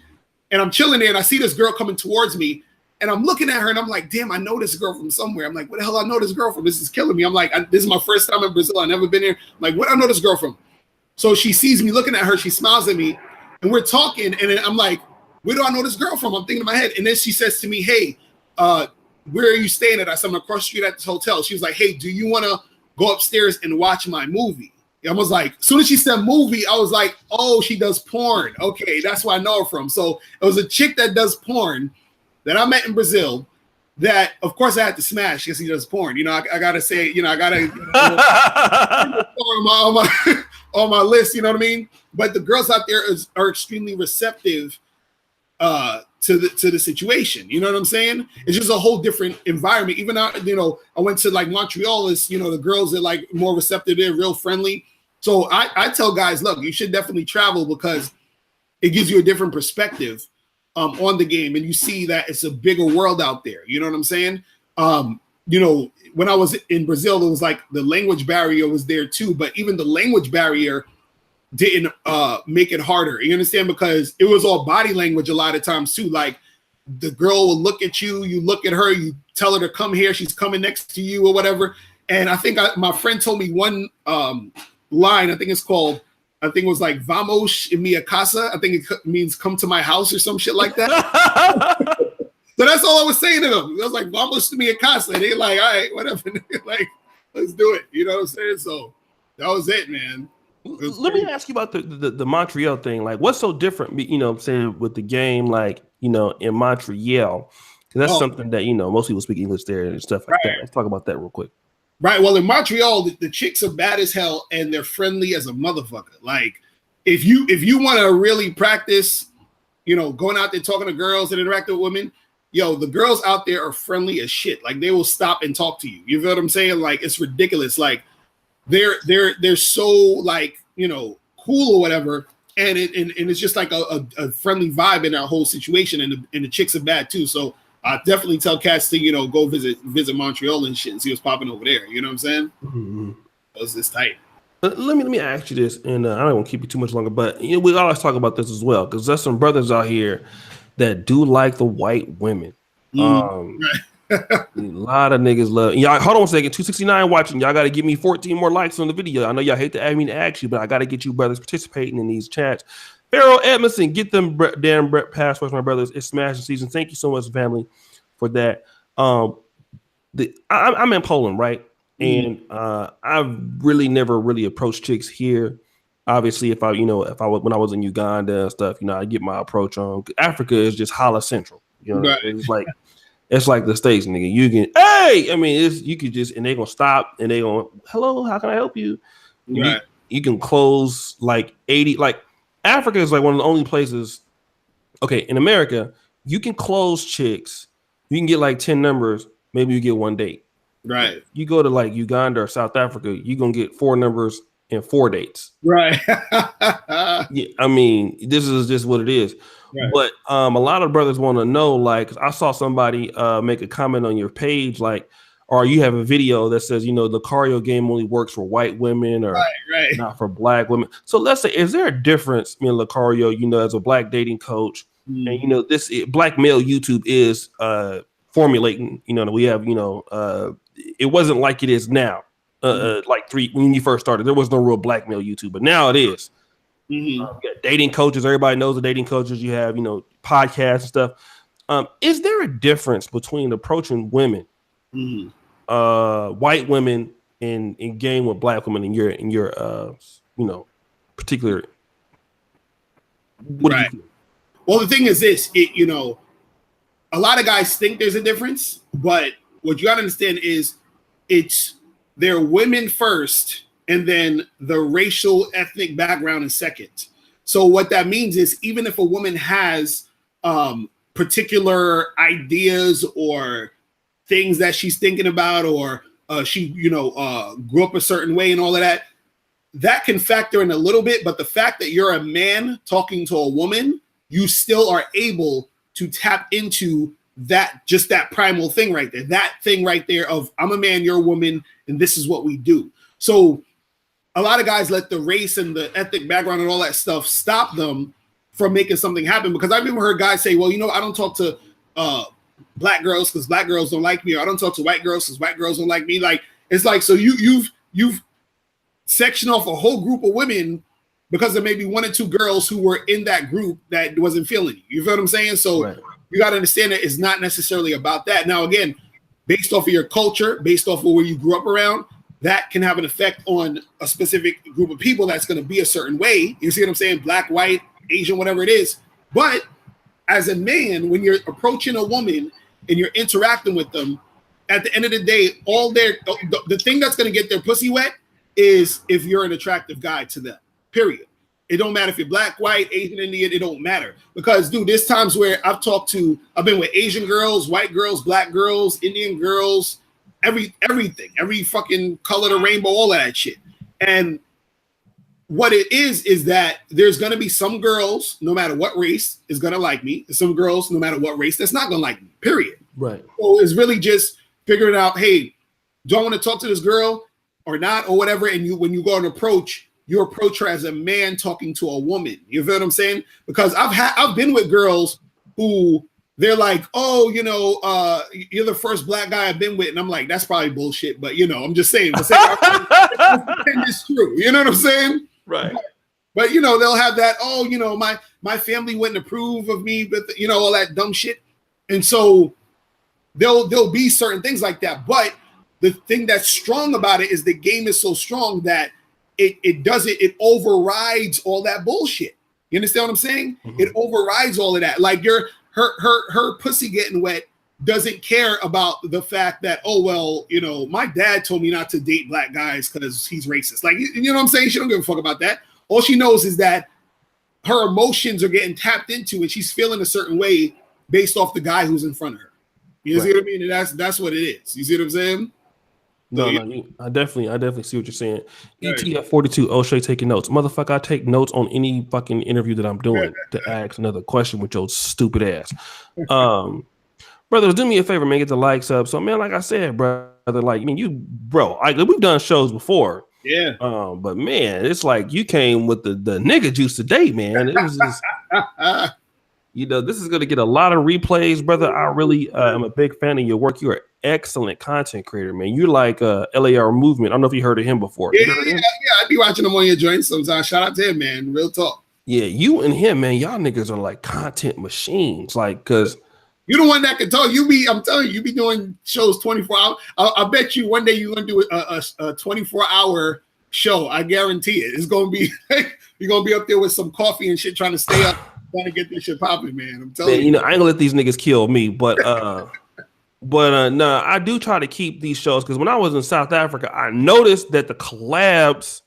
and I'm chilling there and I see this girl coming towards me and I'm looking at her and I'm like, damn, I know this girl from somewhere. I'm like, what the hell I know this girl from? This is killing me. I'm like, this is my first time in Brazil. I've never been here. I'm like, what I know this girl from? So she sees me looking at her. She smiles at me and we're talking. And then I'm like, where do I know this girl from? I'm thinking in my head. And then she says to me, hey, where are you staying at? I said, I'm across the street at this hotel. She was like, hey, do you want to go upstairs and watch my movie? I was like, as soon as she said movie, I was like, oh, she does porn. Okay, that's where I know her from. So it was a chick that does porn that I met in Brazil that, of course, I had to smash because he does porn. I got to say, I got to on my list, you know what I mean? But the girls out there are extremely receptive to the situation. You know what I'm saying? It's just a whole different environment. Even I went to like Montreal. Is the girls are like more receptive. They're real friendly. So I tell guys, look, you should definitely travel because it gives you a different perspective on the game, and you see that it's a bigger world out there. You know what I'm saying? When I was in Brazil, it was like the language barrier was there too, but even the language barrier didn't make it harder. You understand? Because it was all body language a lot of times too. Like the girl will look at you, you look at her, you tell her to come here, she's coming next to you or whatever. And I think my friend told me one line, I think it was like vamos in mi casa. I think it means come to my house or some shit like that. So that's all I was saying to them. I was like, vamos to mi casa. And they're like, all right, whatever. Like, let's do it. You know what I'm saying? So that was it, man. Let me ask you about the Montreal thing. Like, what's so different, I'm saying, with the game, like, in Montreal? Because that's something that, most people speak English there and stuff like that. Let's talk about that real quick. Right. Well, in Montreal, the chicks are bad as hell and they're friendly as a motherfucker. Like, if you want to really practice, going out there talking to girls and interacting with women, the girls out there are friendly as shit. Like, they will stop and talk to you. You feel what I'm saying? Like, it's ridiculous. Like, they're so like cool or whatever, and it's just like a friendly vibe in that whole situation, and the chicks are bad too. So I definitely tell cats to go visit Montreal and shit and see what's popping over there. You know what I'm saying? Mm-hmm. It's this tight. Let me ask you this, and I don't want to keep you too much longer, but we always talk about this as well because there's some brothers out here that do like the white women. A lot of niggas love y'all. Hold on a second. 269 watching. Y'all got to give me 14 more likes on the video. I know y'all hate to ask me to ask you, but I got to get you brothers participating in these chats. Pharaoh Edmondson, get them damn passwords, my brothers. It's smashing season. Thank you so much, family, for that. I'm in Poland, right? And I've really never really approached chicks here. Obviously, if I was when I was in Uganda and stuff, I get my approach on. Africa is just holla central. Right. It's like the States, nigga. You can, hey, I mean, you could just, and they gonna stop and they gonna, hello, how can I help you? Right. You can close like 80, like Africa is like one of the only places. Okay, in America, you can close chicks. You can get like 10 numbers. Maybe you get one date. Right. You go to like Uganda or South Africa, you're gonna get 4 numbers and 4 dates. Right. Yeah, I mean, this is just what it is. Right. But a lot of brothers want to know, like, I saw somebody make a comment on your page, like, or you have a video that says, the Lucario game only works for white women or right. not for black women. So let's say, is there a difference in Lucario, as a black dating coach, and this black male YouTube is formulating, we have, it wasn't like it is now. Like when you first started, there was no real black male YouTube, but now it is. Dating coaches, everybody knows the dating coaches. You have, podcasts and stuff. Is there a difference between approaching women, white women, in game with black women in your particular? What do you feel? Well, the thing is this, a lot of guys think there's a difference, but what you got to understand is they're women first, and then the racial ethnic background is second. So what that means is even if a woman has particular ideas or things that she's thinking about, or she grew up a certain way and all of that, that can factor in a little bit. But the fact that you're a man talking to a woman, you still are able to tap into that primal thing right there, that thing right there of I'm a man, you're a woman, and this is what we do. So a lot of guys let the race and the ethnic background and all that stuff stop them from making something happen. Because I've even heard guys say, well, I don't talk to black girls because black girls don't like me, or I don't talk to white girls because white girls don't like me. Like, it's like, so you've sectioned off a whole group of women because there may be 1 or 2 girls who were in that group that wasn't feeling you. You feel what I'm saying? So you got to understand that it's not necessarily about that. Now, again, based off of your culture, based off of where you grew up around, that can have an effect on a specific group of people that's going to be a certain way. You see what I'm saying? Black, white, Asian, whatever it is. But as a man, when you're approaching a woman and you're interacting with them, at the end of the day, the thing that's going to get their pussy wet is if you're an attractive guy to them, period. It don't matter if you're black, white, Asian, Indian, it don't matter. Because, dude, there's times where I've been with Asian girls, white girls, black girls, Indian girls, everything, every fucking color of the rainbow, all of that shit. And what it is that there's going to be some girls, no matter what race, is going to like me. And some girls, no matter what race, that's not going to like me, period. Right. So it's really just figuring out, hey, do I want to talk to this girl or not, or whatever? And when you go and approach, you approach her as a man talking to a woman. You feel what I'm saying? Because I've been with girls who they're like, oh, you're the first black guy I've been with. And I'm like, that's probably bullshit. But, I'm just saying. It's true. You know what I'm saying? Right. But, they'll have that, oh, my family wouldn't approve of me, but, all that dumb shit. And so there'll be certain things like that. But the thing that's strong about it is the game is so strong that it overrides all that bullshit. You understand what I'm saying? Mm-hmm. It overrides all of that. Like her pussy getting wet doesn't care about the fact that, oh, well, my dad told me not to date black guys because he's racist. Like, you know what I'm saying? She don't give a fuck about that. All she knows is that her emotions are getting tapped into and she's feeling a certain way based off the guy who's in front of her. You see what I mean? And that's what it is. You see what I'm saying? No, I definitely see what you're saying. ETF 42, Oshay taking notes. Motherfucker, I take notes on any fucking interview that I'm doing to ask another question with your stupid ass. Brothers, do me a favor, man, get the likes up. So, man, like I said, brother, like, I mean, we've done shows before. Yeah. But man, it's like you came with the nigga juice today, man. It was just this is gonna get a lot of replays, brother. I really am a big fan of your work. You're an excellent content creator, man. You're like LAR Movement. I don't know if you heard of him before. Yeah, I be watching him on your joints sometimes. Shout out to him, man. Real talk. Yeah, you and him, man. Y'all niggas are like content machines. Like, cause You're the one that can talk. I'm telling you, you be doing shows 24 hours. I bet you one day you're gonna do a 24-hour show. I guarantee it. It's gonna be you're gonna be up there with some coffee and shit, trying to stay up, trying to get this shit popping, man. I'm telling you. I ain't gonna let these niggas kill me, but no, I do try to keep these shows because when I was in South Africa, I noticed that the collabs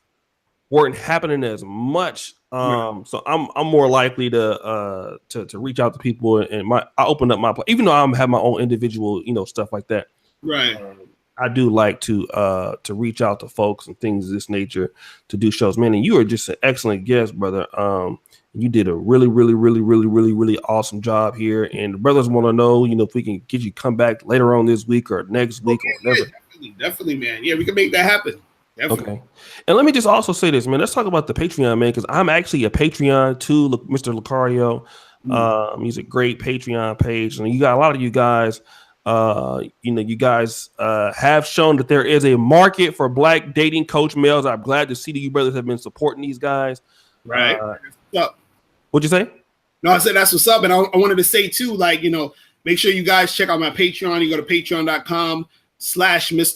weren't happening as much. So I'm more likely to reach out to people, and I open up my, even though I have my own individual, stuff like that. Right. I do like to reach out to folks and things of this nature to do shows, man. And you are just an excellent guest, brother. You did a really, really, really, really, really, really awesome job here. And the brothers want to know, if we can get you come back later on this week or next week or whatever. Definitely, man. Yeah, we can make that happen. Definitely. Okay. And let me just also say this, man. Let's talk about the Patreon, man, because I'm actually a Patreon too, Mr. Lucario. He's a great Patreon page. And you got a lot of you guys, you guys have shown that there is a market for black dating coach males. I'm glad to see that you brothers have been supporting these guys. Right. What'd you say? No, I said that's what's up. And I wanted to say too, make sure you guys check out my Patreon. You go to patreon.com/Mr.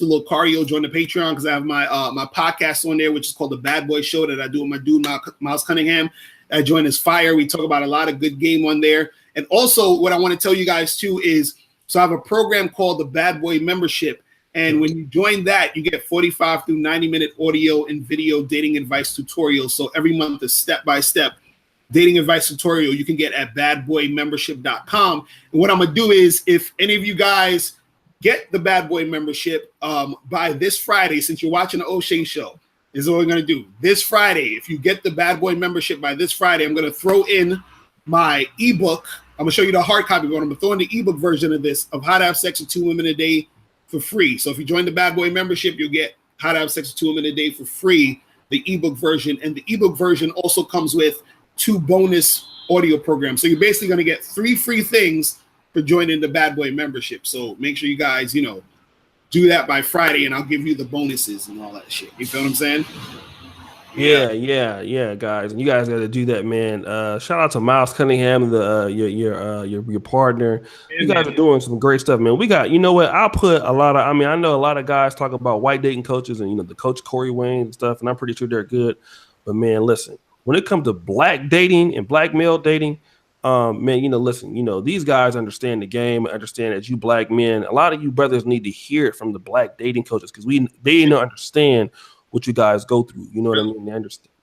Locario. Join the Patreon because I have my my podcast on there, which is called The Bad Boy Show that I do with my dude Miles Cunningham. I join his fire. We talk about a lot of good game on there. And also what I want to tell you guys too is, so I have a program called the Bad Boy Membership. And when you join that, you get 45 through 90-minute audio and video dating advice tutorials. So every month, a step-by-step dating advice tutorial you can get at badboymembership.com. And what I'm going to do is, if any of you guys get the Bad Boy Membership by this Friday, since you're watching the Oshay show, this is what we're going to do. This Friday, if you get the Bad Boy Membership by this Friday, I'm going to throw in my ebook. I'm going to show you the hard copy, but I'm going to throw in the ebook version of this, of How to Have Sex with 2 Women a Day for free. So if you join the Bad Boy Membership, you'll get How to Have Sex with 2 Women a Day for free, the ebook version. And the ebook version also comes with 2 bonus audio programs. So you're basically going to get 3 free things for joining the Bad Boy Membership. So make sure you guys, do that by Friday, and I'll give you the bonuses and all that shit. You feel what I'm saying? Yeah, guys, and you guys got to do that, man. Shout out to Miles Cunningham, your partner. You guys are doing some great stuff, man. We got, I'll put a lot of. I know a lot of guys talk about white dating coaches and the coach Corey Wayne and stuff, and I'm pretty sure they're good. But man, listen, when it comes to black dating and black male dating, listen, these guys understand the game, understand that you black men, a lot of you brothers need to hear it from the black dating coaches because they don't understand what you guys go through. You know what I mean?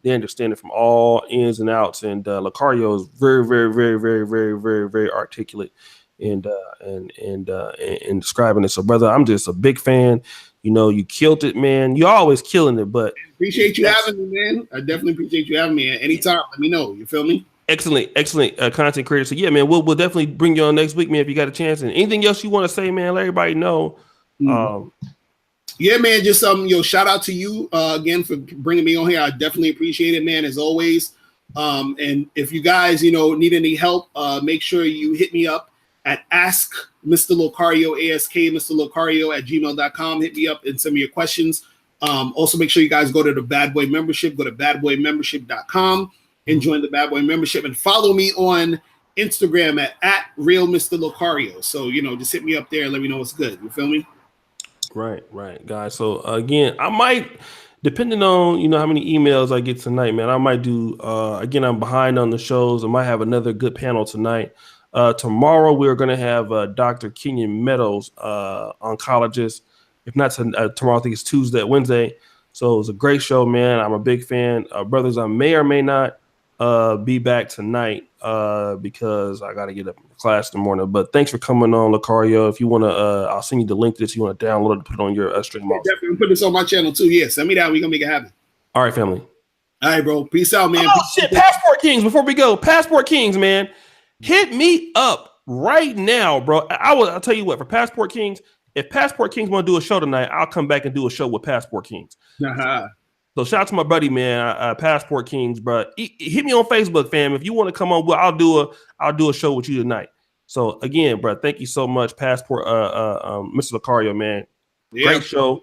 They understand it from all ins and outs. And Locario is very, very, very, very, very, very, very articulate in describing it. So, brother, I'm just a big fan. You killed it, man. You're always killing it, but appreciate you having me, man. I definitely appreciate you having me. Anytime, let me know. You feel me? Excellent content creator. So yeah, man, we'll definitely bring you on next week, man, if you got a chance. And anything else you want to say, man, let everybody know. Yeah, man, just shout out to you again for bringing me on here. I definitely appreciate it, man, as always. And if you guys, need any help, make sure you hit me up at Ask Mr. Locario, ASK Mr. Locario @gmail.com. Hit me up and send me your questions. Also, make sure you guys go to the Bad Boy Membership. Go to badboymembership.com and join the Bad Boy Membership, and follow me on Instagram at Real Mr. Locario. So, just hit me up there and let me know what's good. You feel me? Right, guys. So again, I might, depending on how many emails I get tonight, man, I might do. Again, I'm behind on the shows. I might have another good panel tonight. Tomorrow we're going to have Dr. Kenyon Meadows, oncologist. If not tomorrow, I think it's Wednesday. So it was a great show, man. I'm a big fan. Brothers, I may or may not be back tonight because I got to get up in class in the morning. But thanks for coming on, Lucario. If you want to, I'll send you the link to this. You want to download it, put it on your stream. Yeah, definitely put this on my channel too. Yeah, send me that. We're going to make it happen. All right, family. All right, bro. Peace out, man. Oh, shit. Passport Kings, before we go. Passport Kings, man. Hit me up right now, bro. I'll tell you what, for Passport Kings, if Passport Kings want to do a show tonight, I'll come back and do a show with Passport Kings. So shout out to my buddy, man, Passport Kings, bro. Hit me on Facebook, fam. If you want to come on, well, I'll do a show with you tonight. So again, bro, thank you so much, Passport, Mr. Lucario, man. Yeah. Great show,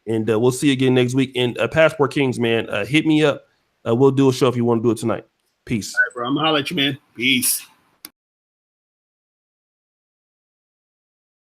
and we'll see you again next week. And Passport Kings, man, hit me up. We'll do a show if you want to do it tonight. Peace. All right, bro. I'm gonna holler at you, man. Peace.